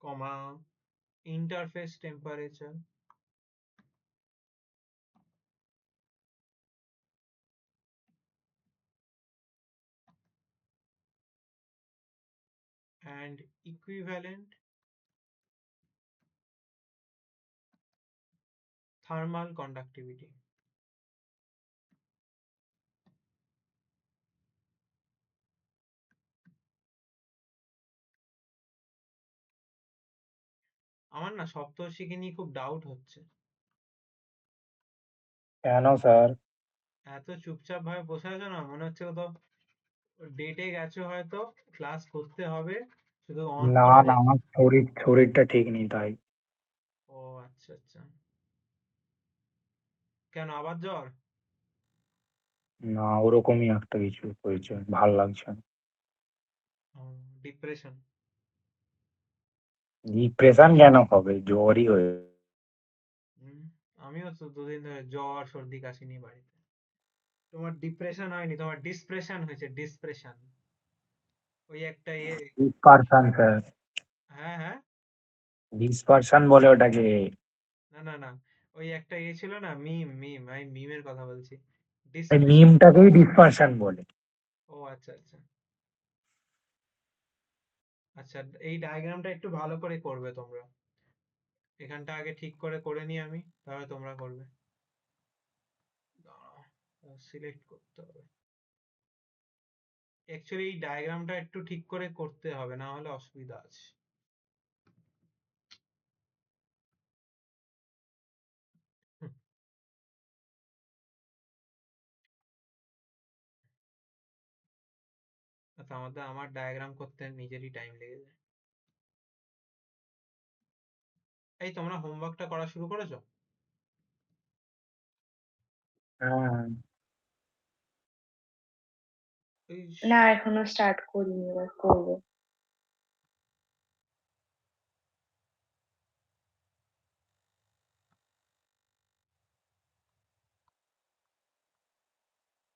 comma interface temperature and equivalent thermal conductivity। আমার না সপ্তর্ষিকে নিয়ে খুব ডাউট হচ্ছে। কেন স্যার? এত চুপচাপ ভাবে বসে আছো না, মনে হচ্ছে কোথাও ডেটে গেছো, হয়তো ক্লাস করতে হবে, শুধু অন না করে না, আমার শরীরটা ঠিক নেই তাই। ও আচ্ছা আচ্ছা, কেন আবার জ্বর? না, ওরকমই একটা কিছু হয়েছে, ভাল লাগছে না। ডিপ্রেশন? ডিপ্রেশন কেন হবে, জ্বরই হয়ে। আমিও তো দুদিন ধরে জ্বর সর্দি কাশি নিয়ে বাড়িতে। তোমার ডিপ্রেশন হয়নি, তোমার ডিসপ্রেশন হয়েছে, ডিসপ্রেশন। ওই একটা ডিসপারশন স্যার, হ্যাঁ হ্যাঁ, ডিসপারশন বলে ওটাকে। না না না, ওই একটা ছিল না, মিম মিম, আমি মিমের কথা বলছি। এই ডিসক্রিট। মিমটাকেই ডিসপারশন বলে। ও আচ্ছা আচ্ছা আচ্ছা, এই ডায়াগ্রামটা একটু ভালো করে করবে তোমরা। এখানটা আগে ঠিক করে করে নিই আমি, তাহলে তোমরা করবে। সিলেক্ট করতে হবে। অ্যাকচুয়ালি এই ডায়াগ্রামটা একটু ঠিক করে করতে হবে, না হলে অসুবিধা আছে। হুম, আচ্ছা, আমার ডায়াগ্রাম করতে নিজেরই টাইম লেগে যায়। এই তোমরা হোমওয়ার্কটা করা শুরু করেছো? হ্যাঁ, এই না এখনো স্টার্ট করিনি, এবার করবো।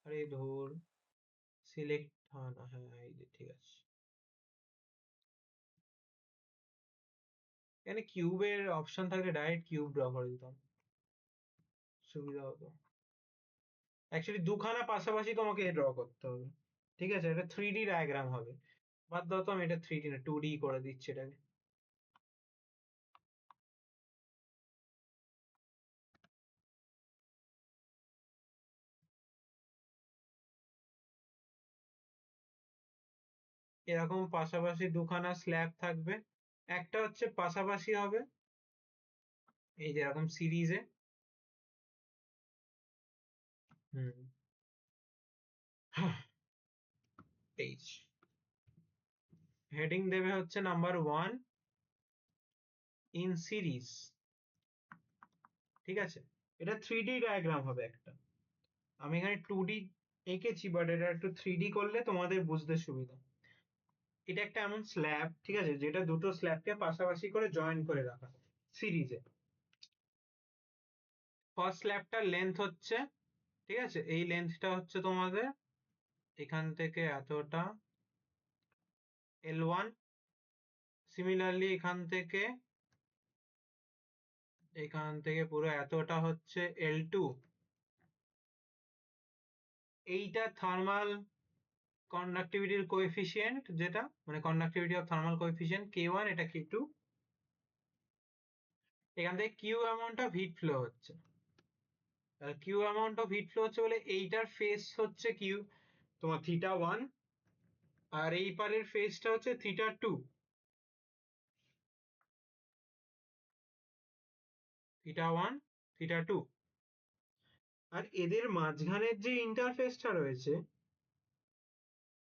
আরে ধুর, সিলেক্ট হয় না। হ্যাঁ এই যে ঠিক আছে। এখানে কিউবের অপশন থাকলে ডাইরেক্ট কিউব ড্র করে দিতাম, সুবিধা হতো। অ্যাকচুয়ালি দুখানা পাশাপাশি তোমাকে ড্র করতে হবে, ঠিক আছে? এটা 3D ডায়াগ্রাম হবে। বাদ দাও তো, আমি এটা 3D না 2D করে দিচ্ছি এটাকে। এরকম পাশাপাশি দুখানা স্ল্যাব থাকবে, একটা হচ্ছে পাশাপাশি হবে এই যে এরকম সিরিজে। হুম, এই হেডিং দেবে হচ্ছে নাম্বার 1 ইন সিরিজ, ঠিক আছে? এটা 3D ডায়াগ্রাম হবে একটা। আমি এখানে 2D এঁকেছি, বাট এটা একটু 3D করলে তোমাদের বুঝতে সুবিধা। এটা একটা এমন স্ল্যাব, ঠিক আছে, যেটা দুটো স্ল্যাবকে পাশাপাশি করে জয়েন করে রাখা সিরিজে। ফার্স্ট স্ল্যাবটার লেন্থ হচ্ছে, ঠিক আছে, এই লেন্থটা হচ্ছে তোমাদের এখান থেকে এতটা L1। সিমিলারলি এখান থেকে পুরো এতটা হচ্ছে L2। এইটা থার্মাল কন্ডাক্টিভিটির কোএফিসিয়েন্ট, যেটা মানে conductivity of thermal coefficient K1, এটা K2। এখান থেকে Q amount of heat flow হচ্ছে, Q amount of heat flow হচ্ছে বলে এইটার ফেস হচ্ছে কিউ তোমার θ1, আর এই পারের ফেসটা হচ্ছে θ2। θ1 θ2। আর এদের মাঝখানের যে ইন্টারফেসটা রয়েছে,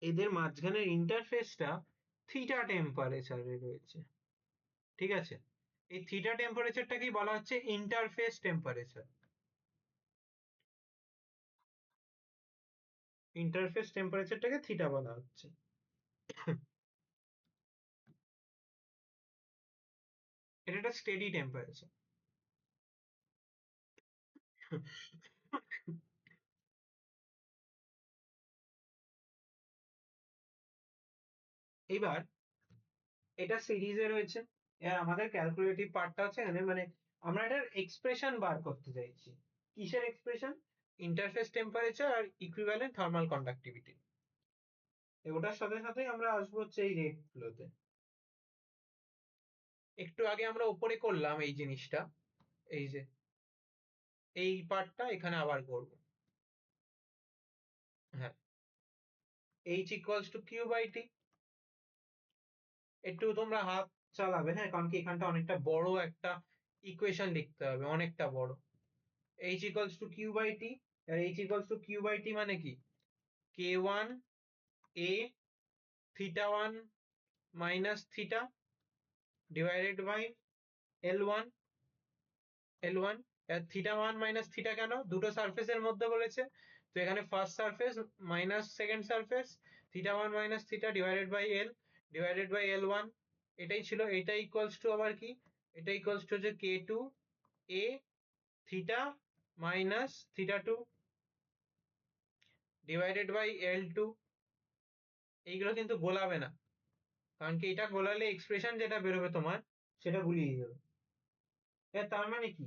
এদের মাঝখানের ইন্টারফেসটা থিটা টেম্পারেচারে রয়েছে, ঠিক আছে? এই থিটা টেম্পারেচারটাকেই বলা হচ্ছে ইন্টারফেস টেম্পারেচার। ইন্টারফেস টেম্পারেচারটাকে থিটা বলা হচ্ছে। এটা একটা স্টেডি টেম্পারেচার। এবার এটা সিরিজে রয়েছে। এবার আমাদের ক্যালকুলেটিভ পার্টটা আছে এখানে, মানে আমরা এটার এক্সপ্রেশন বার করতে চাইছি। কিসের এক্সপ্রেশন? ইন্টারফেস টেম্পারেচার আর ইকুইভ্যালেন্ট থার্মাল কন্ডাক্টিভিটি। ওটার সাথে সাথে আমরা আসবো হচ্ছে এই রেট গুলোতে। একটু আগে আমরা উপরে করলাম এই জিনিসটা, এই যে এই পার্টটা এখানে আবার করব। হ্যাঁ, h equals to Q by T. একটু তোমরা হাত চালাবে, হ্যাঁ, কারণ কি এখানটা অনেকটা বড় একটা ইকুয়েশন লিখতে হবে, অনেকটা বড়। h equals to Q by T. আর h equals to Q by T মানে কি? k1 a θ1 minus theta divided by L1 L1। θ1 minus theta কেন? দুটো সারফেসের মধ্যে বলেছে, তো এখানে first surface minus second surface, θ1 minus theta divided by L divided by L1। এটাই ছিল। এটা ইকুয়ালস টু আবার কি? এটা ইকুয়ালস টু হচ্ছে k2 a theta minus θ2 divided by L2। এইগুলো কিন্তু গোলাবে না, কারণ কি এটা গোলালে এক্সপ্রেশন যেটা বেরোবে তোমার সেটা গুলিয়ে যাবে। তার মানে কি,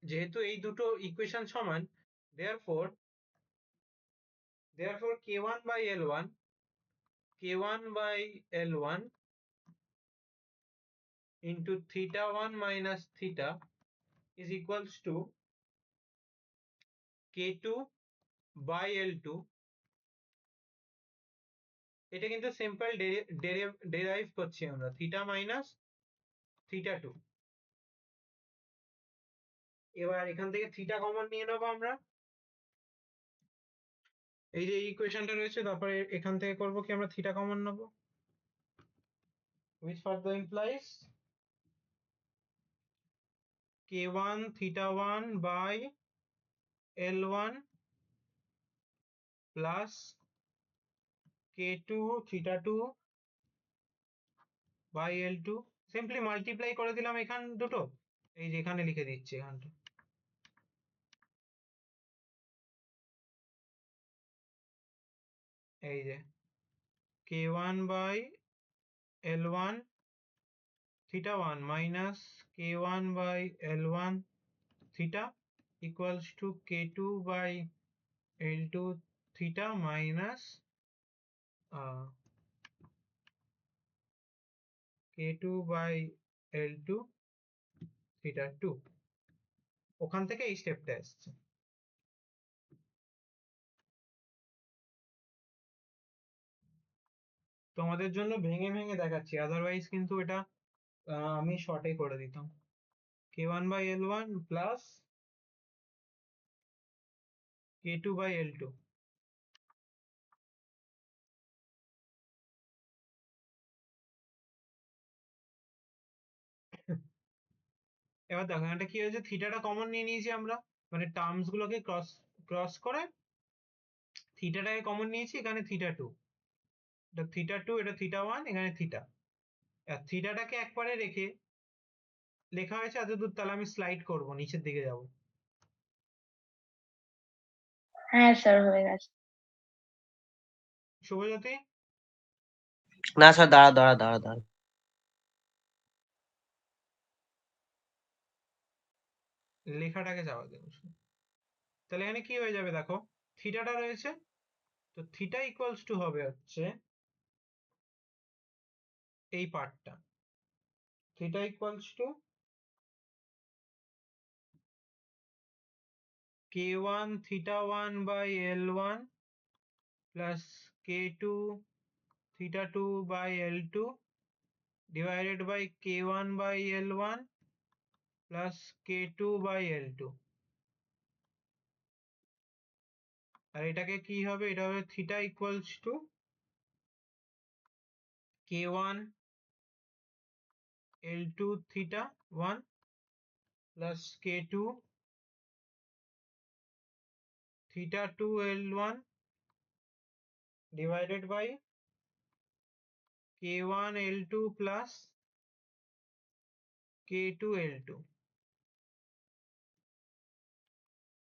যেহেতু এই দুটো ইকুয়েশন সমান, therefore k1 by l1 into theta 1 minus theta is equals to k2 by l2। এটা কিন্তু সিম্পল ডেরাইভ করছি আমরা, থিটা মাইনাস থিটা 2। এবার এখান থেকে থিটা কমন নিয়ে নেবো আমরা, এই যে ইকুয়েশনটা রয়েছে, তারপরে এখান থেকে করব কি আমরা থিটা কমন নেবো, which further implies k1 theta 1 by l1 plus k2 theta 2 by l2। Simply multiply করে দিলাম এখান দুটো, এই যে এখানে লিখে দিচ্ছি এখানটা, এই যে k1 by l1 theta 1 minus k1 by l1 theta equals to k2 by l2 theta minus k2 by l2 theta 2। ওখান থেকে এই স্টেপটা আসছে। তোমাদের জন্য ভেঙে ভেঙে দেখাচ্ছি, আদারওয়াইজ কিন্তু এটা আমি শর্টে করে দিতাম, k1 by l1 plus k2 by l2। এবার দেখো এটা কি হয়েছে, থিটাটা কমন নিয়ে নিয়েছি আমরা, মানে টার্মস গুলোকে ক্রস ক্রস করে থিটাটাকে কমন নিয়েছি, এখানে থিটা 2, এটা থিটা 2, এটা থিটা 1, এখানে থিটা। আর থিটাটাকে একবারে রেখে লেখা হয়েছে এতদূর, তাহলে আমি স্লাইড করব, নিচের দিকে যাব। হ্যাঁ স্যার হয়ে গেছে। শুভজ্যোতি, না স্যার, দাঁড়া দাঁড়া দাঁড়া দাঁড়া। লেখাটাকে যাওয়া দেবো। তাহলে এখানে কি হয়ে যাবে দেখো, থিটাটা রয়েছে, তো থিটা ইকুয়ালস টু হবে হচ্ছে এই পার্টটা, theta equals to k1 theta 1 by l1 plus k2 theta 2 by l2 divided by k1 by l1 plus k2 by l2। আর এটাকে কি হবে, এটা হবে theta equals to k1 l2 theta 1 plus k2 theta 2 l1 divided by k1 l2 plus k2 l2।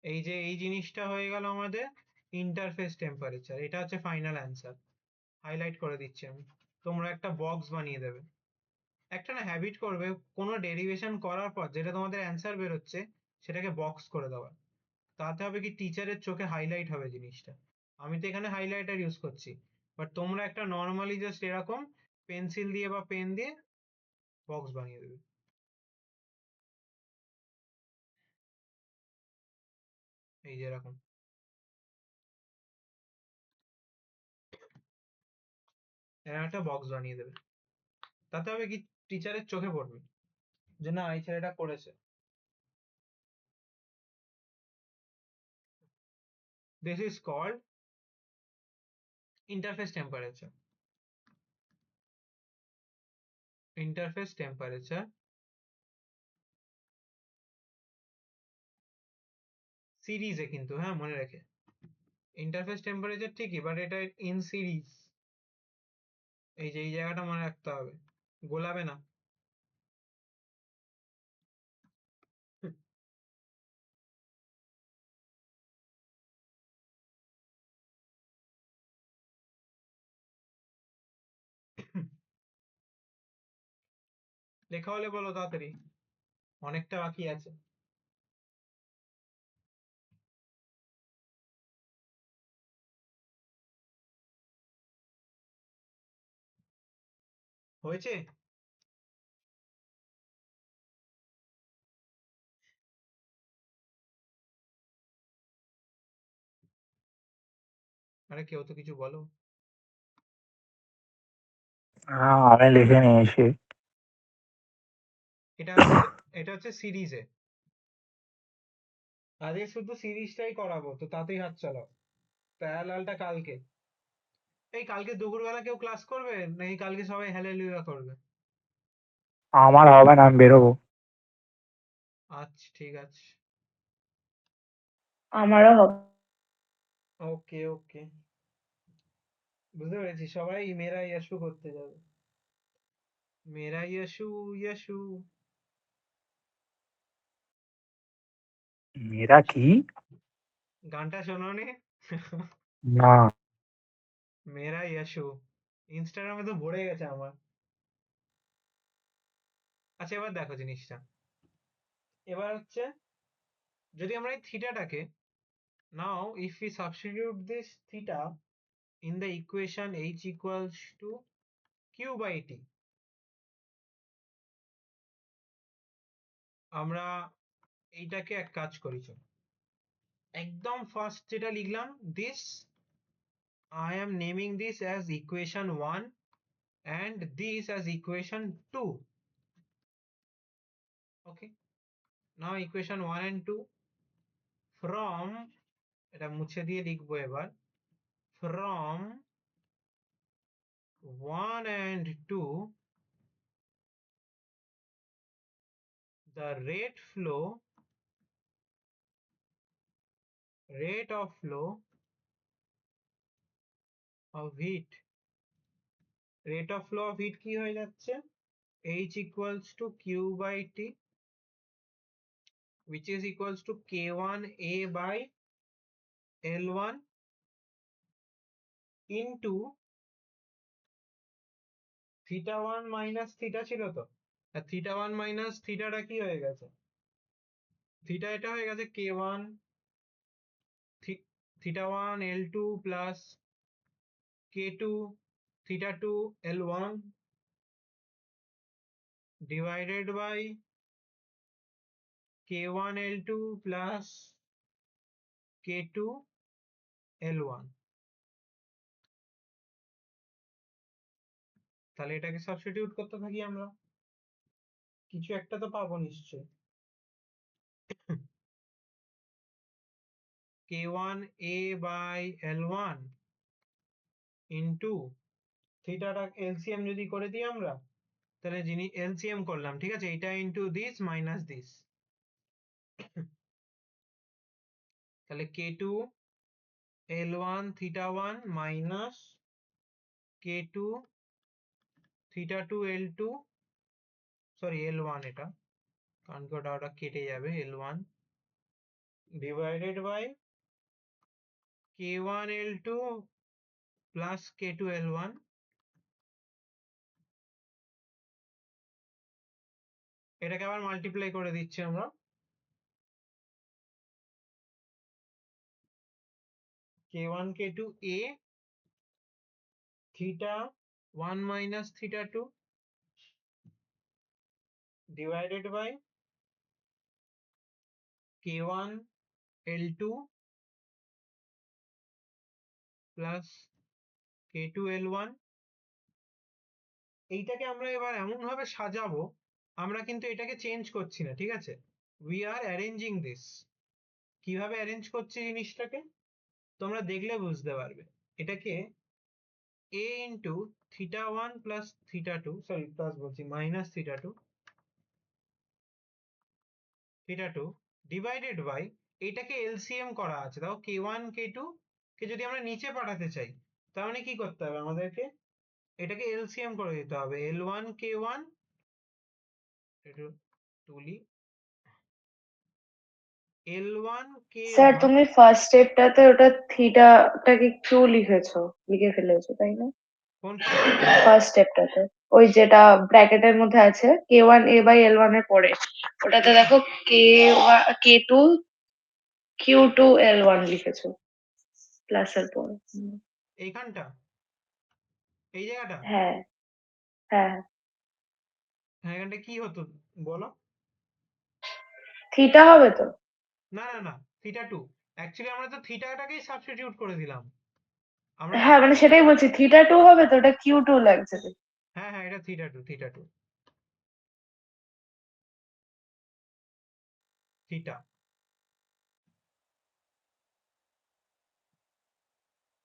এই যে এই জিনিসটা হয়ে গেল আমাদের ইন্টারফেস টেম্পারেচার, এটা হচ্ছে ফাইনাল অ্যান্সার। হাইলাইট করে দিচ্ছি আমি, তোমরা একটা বক্স বানিয়ে দেবে, একটা না হ্যাবিট করবে, কোনো ডেরিভেশন করার পর যেটা তোমাদের অ্যান্সার বেরোচ্ছে সেটাকে বক্স করে দেওয়া, তাতে হবে কি টিচারের চোখে হাইলাইট হবে জিনিসটা। আমি তো এখানে হাইলাইটার ইউজ করছি, বাট তোমরা একটা নর্মালি জাস্ট এরকম পেন্সিল দিয়ে বা পেন দিয়ে বক্স বানিয়ে দেবে, এই যে এরকম এরকম একটা বক্স বানিয়ে দেবে, তাতে হবে কি টিচারের চোখে পড়বে যে না এই ছেলেটা করেছে। This is called interface temperature। Interface temperature সিরিজে কিন্তু, হ্যাঁ মনে রেখে, ইন্টারফেস টেম্পারেচার ঠিকই, বাট এটা ইন সিরিজ, এই যে এই জায়গাটা মনে রাখতে হবে, গোলাবে না। লেখা হলে বলো তাড়াতাড়ি, অনেকটা বাকি আছে। হয়েছে? আরে কেউ তো কিছু বলো। হ্যাঁ আমি লিখে নিয়েছি। এটা হচ্ছে এটা হচ্ছে সিরিজে, আজকে শুধু সিরিজটাই করাবো, তো তাতেই হাত চালাও। প্যারালালটা কালকে। এই কালকে দুপুরবেলা কেউ ক্লাস করবে নাকি কালকে সবাই হ্যালেলুয়া করবে? আমার হবে না, আমি বেরোবো। আচ্ছা ঠিক আছে, আমারও হবে। ওকে ওকে, বুঝতে পেরেছি। সবাই মেরা ইয়াশু করতে যাবে, মেরা ইয়াশু ইয়াশু। মেয়েরা কি? গানটা শোনোনি? না। মেরা ইয়াশু ইনস্টাগ্রামে তো ভরে গেছে আমার। আচ্ছা এবার দেখো জিনিসটা, এবার হচ্ছে যদি আমরা এই থিটাটাকে, now if we substitute this theta in the equation h equals to q by t, আমরা এইটাকে এক কাজ করি, চল একদম ফার্স্ট যেটা লিখলাম, this I am naming this as equation 1 and this as equation 2. Okay, now equation 1 and 2 from, এটা মুছে দিয়ে লিখবো এবার, from 1 and 2 the rate of flow of heat, rate of flow of heat কি হয়ে যাচ্ছে, h equals to q by t, which is equals to k1a by l1 into theta 1 minus theta ছিল তো, আর theta 1 minus theta টা কি হয়ে গেছে, theta এটা হয়ে গেছে k1 theta 1 l2 plus k2 theta 2 l1 divided by k1 l2 plus k2 l1। তাহলে এটাকে সাবস্টিটিউট করতে থাকি আমরা, কিছু একটা তো পাবো নিশ্চয়। k1a by l1 into থিটাটা LCM যদি করে দিই আমরা, তাহলে যিনি এলসিএম করলাম, ঠিক আছে, এটা ইন্টু দিস মাইনাস দিস, তাহলে k2 l1 theta 1 minus k2 theta 2 l2, sorry l1 এটা, কারণ কি ওটা কেটে যাবে, l1 divided by k1 l2 plus k2 l1, এটাকে আবার মাল্টিপ্লাই করে দিচ্ছি আমরা, k1 k2 a theta 1 minus theta 2 divided by k1 l2 plus k2 l1। এইটাকে আমরা এবার এমন ভাবে সাজাবো, আমরা কিন্তু এটাকে চেঞ্জ করছি না, ঠিক আছে, উই আর অ্যারেঞ্জিং দিস। কিভাবে অ্যারেঞ্জ করছি জিনিসটাকে তোমরা দেখলে বুঝতে পারবে। এটাকে a into theta 1 plus theta 2, sorry plus বলছি, মাইনাস থিটা 2 ডিভাইডেড বাই, এটাকে এলসিএম করা আছে, তাও k1 k2 কে যদি আমরা নিচে পাঠাতে চাই, তার মানে কি করতে হবে আমাদেরকে, এটাকে এলসিএম করে দিতে হবে, l1 k1, একটু তুলি, l1 স্যার k1, তুমি ফার্স্ট স্টেপটাতে ওটা থিটাটাকে কিউ লিখে ফেলেছো তাই না? কোন ফার্স্ট স্টেপ? ফার্স্ট স্টেপটাতে ওই যেটা ব্র্যাকেটের মধ্যে আছে K1A/L1 এর পরে, ওটাতে দেখো K2 Q2L1 লিখেছো প্লাসের পরে। এইখানটা, এই জায়গাটা, হ্যাঁ হ্যাঁ, হ্যাঁ এখানটা কি হতো বলো? থিটা হবে তো। না না না, থিটা টু। অ্যাকচুয়ালি আমরা তো থিটাটাকেই সাবস্টিটিউট করে দিলাম। আমরা তো হ্যাঁ মানে সেটাই বলছি, থিটা 2 হবে তো, ওটা Q2 লাগছে। হ্যাঁ হ্যাঁ, এটা থিটা টু, থিটা।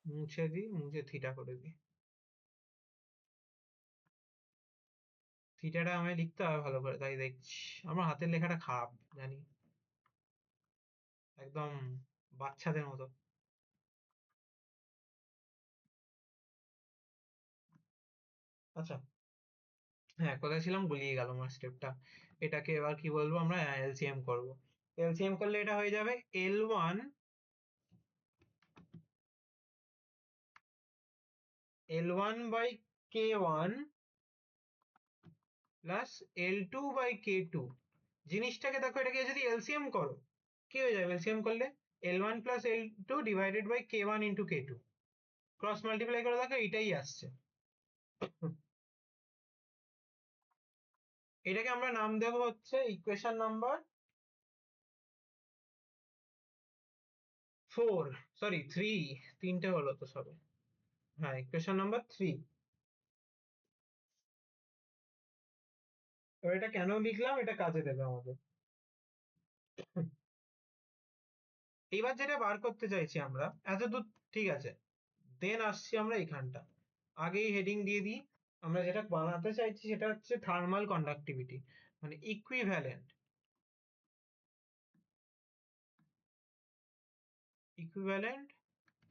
মুছে দিই, মুছে থিটা করে দিই। থিটাটা আমায় লিখতে হবে ভালো করে, তাই দেখছি। আমার হাতের লেখাটা খারাপ জানি, একদম বাচ্চাদের মতো। আচ্ছা, হ্যাঁ কোথায় ছিলাম, গুলিয়ে গেল আমার স্টেপটা। এটাকে এবার কি বলবো, আমরা এলসিএম করব। এলসিএম করলে এটা হয়ে যাবে L1 by K1 plus L2 by K2। জিনিসটাকে দেখো, এটাকে যদি এলসিএম করো কি হয়ে যাবে? এলসিএম করলে L1 plus L2 divided by K1 into K2। Cross multiply করে দেখো, এটাই আসছে। এটাকে আমরা নাম দেবো হচ্ছে ইকুয়েশন নাম্বার 4, সরি 3, তিনটে হলো তো সবে। হ্যাঁ, ইকুয়েশন নাম্বার 3। এবার এটা কেন লিখলাম, এটা কাজে দেবে আমাদের। এবার যেটা বার করতে চাইছি আমরা, এতদূর ঠিক আছে, দেন আসছি আমরা এখানটা। আগেই হেডিং দিয়ে দিই। আমরা যেটা বানাতে চাইছি সেটা হচ্ছে থার্মাল কন্ডাক্টিভিটি, মানে ইকুইভ্যালেন্ট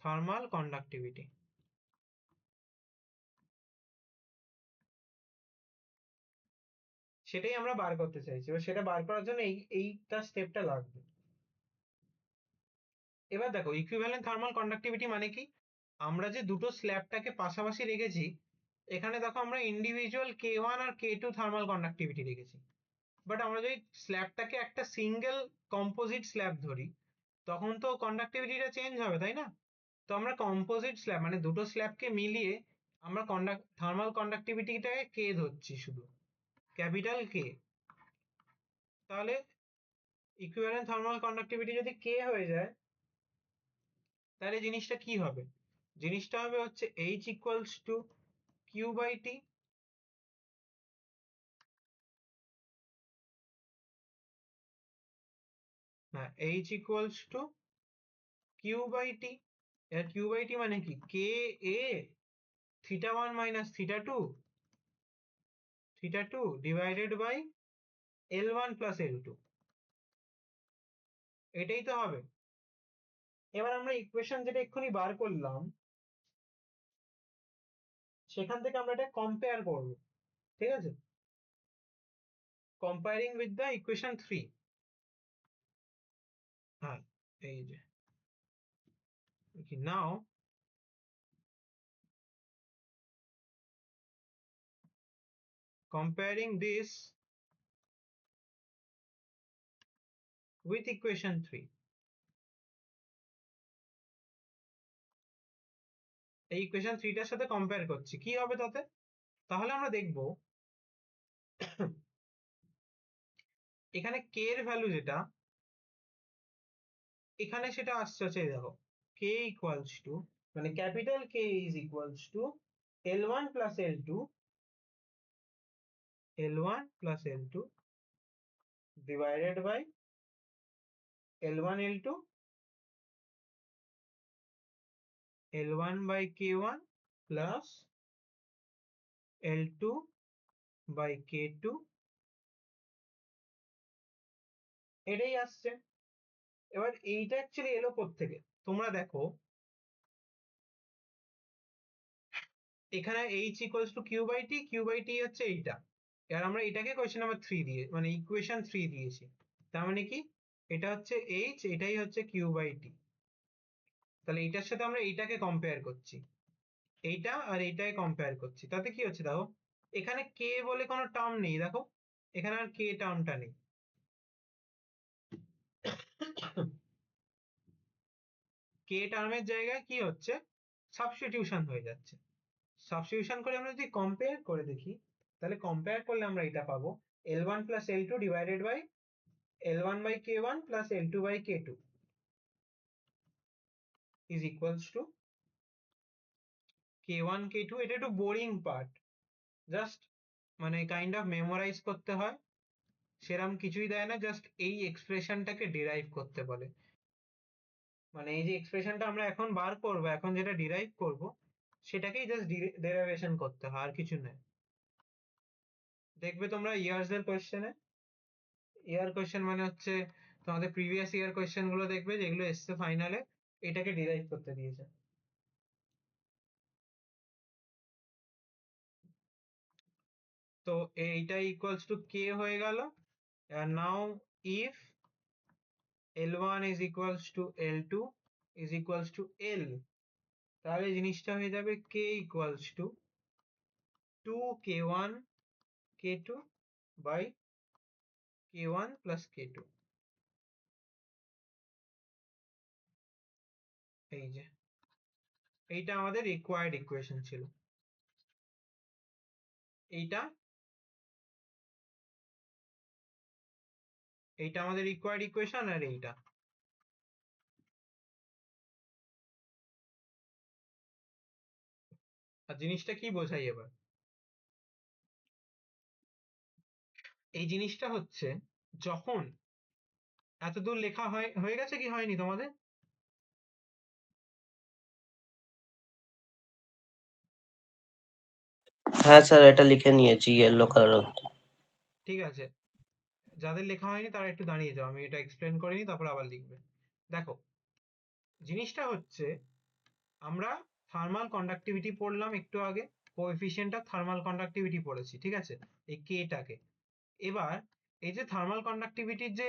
থার্মাল কন্ডাক্টিভিটি। সেটাই আমরা বার করতে চাইছি। এবার সেটা বার করার জন্য এইটা স্টেপটা লাগবে। এবার দেখো, ইকুইভ্যালেন্ট থার্মাল কন্ডাক্টিভিটি মানে কি? আমরা যে দুটো স্ল্যাবটাকে পাশাপাশি রেখেছি, এখানে দেখো আমরা ইন্ডিভিজুয়াল K1 আর K2 থার্মাল কন্ডাক্টিভিটি রেখেছি। বাট আমরা যদি স্ল্যাবটাকে একটা সিঙ্গেল কম্পোজিট স্ল্যাব ধরি, তখন তো কন্ডাক্টিভিটিটা চেঞ্জ হবে, তাই না? তো আমরা কম্পোজিট স্ল্যাব মানে দুটো স্ল্যাবকে মিলিয়ে আমরা থার্মাল কন্ডাক্টিভিটিটাকে কে ধরছি, শুধু ক্যাপিটাল কে। তাহলে ইকুইভ্যালেন্ট থার্মাল কন্ডাক্টিভিটি যদি কে হয়ে যায়, তাহলে জিনিসটা কি হবে? জিনিসটা হবে হচ্ছে H equals to Q by T. হ্যাঁ, H equals to Q by T. এর কিউ বাই টি মানে কি? K A θ1 minus θ2 divided by L1 plus L2। এটাই তো হবে। এবার আমরা ইকুয়েশন যেটা এক্ষুনি বার করলাম, সেখান থেকে আমরা এটা কম্পেয়ার করব, ঠিক আছে? Comparing with the equation 3। হ্যাঁ, এই যে নাও comparing this with equation 3। এই ইকুয়েশন 3টার সাথে কম্পেয়ার করছি, কি হবে তাতে? তাহলে আমরা দেখব এখানে কে এর ভ্যালু যেটা, এখানে সেটা আসছে হচ্ছে, দেখো কে ইকুয়ালস টু, মানে capital K is equals to L1 plus L2 divided by L1 by K1 plus L2 by K2। এটাই আসছে। এবার এইটা অ্যাকচুয়ালি এলো কোত্থেকে? তোমরা দেখো এখানে H equals to Q by T হচ্ছে এইটা। এবার আমরা এটাকে কোয়েশ্চেন নাম্বার 3 দিয়ে, মানে ইকুয়েশন 3 দিয়েছি। তার মানে কি, এটা হচ্ছে H, এটাই হচ্ছে কিউ বাই টি। তাহলে এইটার সাথে আমরা এইটাকে কম্পেয়ার করছি, এইটা আর এইটাকে কম্পেয়ার করছি, তাতে কি হচ্ছে দেখো, এখানে কে বলে কোনো টার্ম নেই, দেখো এখানে আর কে টার্মটা নেই। কে টার্মের জায়গায় কি হচ্ছে, সাবস্টিটিউশন হয়ে যাচ্ছে। সাবস্টিটিউশন করে আমরা যদি কম্পেয়ার করে দেখি, তাহলে কম্পেয়ার করলে আমরা এটা পাবো L1 plus L2 divided by L1 by K1 plus L2 by K2 is equals to K1 K2। এটা একটু বোরিং পার্ট, জাস্ট মানে কাইন্ড অফ মেমোরাইজ করতে হয়, সেরকম কিছুই দেয় না, জাস্ট এই এক্সপ্রেশনটাকে ডিরাইভ করতে বলে। মানে এই যে এক্সপ্রেশনটা আমরা এখন বার করব, এখন যেটা ডিরাইভ করব, সেটাকেই জাস্ট ডেরিভেশন করতে হয়, আর কিছু নয়। দেখবে তোমরা ইয়ার্স এর কোশ্চেনে, ইয়ার কোশ্চেন মানে হচ্ছে তোমাদের প্রিভিয়াস ইয়ার কোশ্চেন গুলো দেখবে যেগুলো এসছে ফাইনালে, এটাকে ডিরাইভ করতে দিয়েছে। তো এইটা ইকুয়ালস টু কে হয়ে গেল। and now if L1 is equals to L2 is equals to L, তাহলে জিনিসটা হয়ে যাবে k equals to 2k1 k2 by k1 plus k2। এই যে এইটা আমাদের রিকোয়ার্ড ইকুয়েশন ছিল, এইটা এইটা আমাদের রিকোয়ার্ড ইকুয়েশন, আর এইটা। আর জিনিসটা কি বোঝাই এবার, এই জিনিসটা হচ্ছে যখন এতদূর লেখা হয়ে গেছে কি হয়নি তোমাদের? হ্যাঁ স্যার, এটা লিখে নিয়েছি ইয়েলো কালার। ঠিক আছে, যাদের লেখা হয়নি তারা একটু দাঁড়িয়ে যাও, আমি এটা এক্সপ্লেন করে নিই, তারপর আবার লিখবে। দেখো জিনিসটা হচ্ছে, আমরা থার্মাল কন্ডাক্টিভিটি পড়লাম একটু আগে, কোএফিসিয়েন্ট অফ থার্মাল কন্ডাক্টিভিটি পড়েছি, ঠিক আছে, এই কেটাকে। এবার এই যে থার্মাল কন্ডাক্টিভিটির যে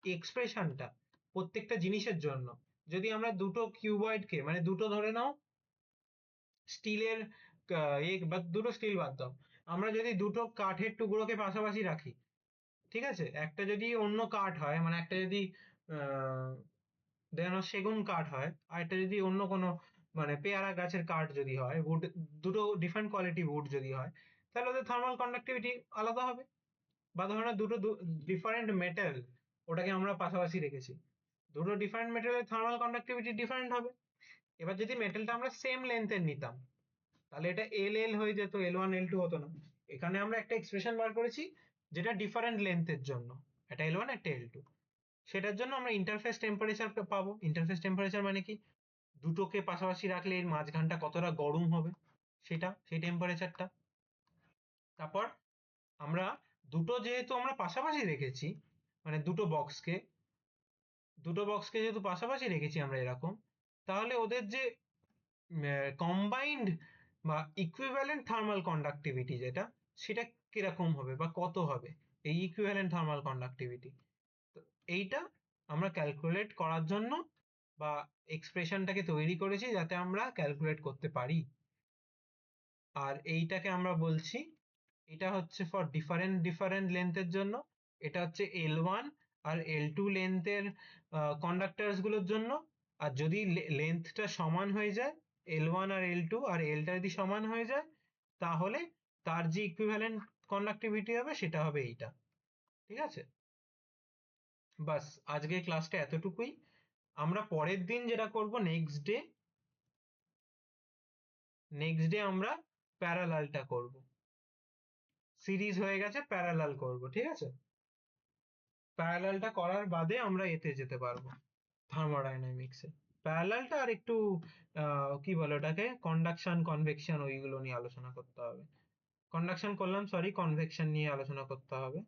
এক্সপ্রেশনটা প্রত্যেকটা জিনিসের জন্য, যদি আমরা দুটো কিউবয়েডকে, মানে দুটো ধরে নাও স্টিলের বা দুটো স্টিল বাদ দাও, আমরা যদি দুটো কাঠের টুকরোকে পাশাপাশি রাখি, ঠিক আছে, একটা যদি অন্য কাঠ হয়, মানে একটা যদি সেগুন কাঠ হয়, আর একটা যদি অন্য কোনো মানে পেয়ারা গাছের কাঠ যদি হয়, উড, দুটো ডিফারেন্ট কোয়ালিটি উড যদি হয়, তাহলে ওদের থার্মাল কন্ডাক্টিভিটি আলাদা হবে। বা ধরো না দুটো ডিফারেন্ট মেটাল, ওটাকে আমরা পাশাপাশি রেখেছি, দুটো ডিফারেন্ট মেটালের থার্মাল কন্ডাক্টিভিটি ডিফারেন্ট হবে। এবার যদি মেটালটা আমরা সেম লেন্থের নিতাম, তাহলে এটা এল এল হয়ে যেত, L1 L2 হতো না। এখানে আমরা একটা এক্সপ্রেশন বার করেছি যেটা ডিফারেন্ট লেন্থের জন্য, একটা L1 একটা L2, সেটার জন্য আমরা ইন্টারফেস টেম্পারেচার পাবো। ইন্টারফেস টেম্পারেচার মানে কি, দুটোকে পাশাপাশি রাখলে এর মাঝখানটা কতটা গরম হবে, সেটা, সেই টেম্পারেচারটা। তারপর আমরা দুটো যেহেতু আমরা পাশাপাশি রেখেছি, মানে দুটো বক্সকে যেহেতু পাশাপাশি রেখেছি আমরা এরকম, তাহলে ওদের যে কম্বাইন্ড বা ইকুইভ্যালেন্ট থার্মাল কন্ডাক্টিভিটি যেটা, সেটা কিরকম হবে বা কত হবে, এই ইকুইভ্যালেন্ট থার্মাল কন্ডাক্টিভিটি। তো এইটা আমরা ক্যালকুলেট করার জন্য বা এক্সপ্রেশনটাকে তৈরি করেছি যাতে আমরা ক্যালকুলেট করতে পারি। আর এইটাকে আমরা বলছি, এটা হচ্ছে ফর ডিফারেন্ট ডিফারেন্ট লেন্থের জন্য, এটা হচ্ছে L1 আর L2 লেন্থের কন্ডাক্টরস গুলোর জন্য। আর যদি লেন্থটা সমান হয়ে যায়, L1 আর L2 আর Lটা যদি সমান হয়ে যায়, তাহলে তার যে ইকুইভ্যালেন্ট কন্ডাক্টিভিটি হবে সেটা হবে এইটা। ঠিক আছে, বাস আজকে ক্লাসটা এতটুকুই। আমরা পরের দিন যেটা করব, নেক্সট ডে আমরা প্যারালালটা করব। সিরিজ হয়ে গেছে, প্যারালাল করব, ঠিক আছে। প্যারালালটা করার বাদে আমরা এতে যেতে পারবো, থার্মোডাইনামিক্সে। প্যারালালটা আর একটু কি বলে ওটাকে, কন্ডাকশন কনভেকশন ওইগুলো নিয়ে আলোচনা করতে হবে। কন্ডাকশন করলাম, সরি, কনভেকশন নিয়ে আলোচনা করতে হবে।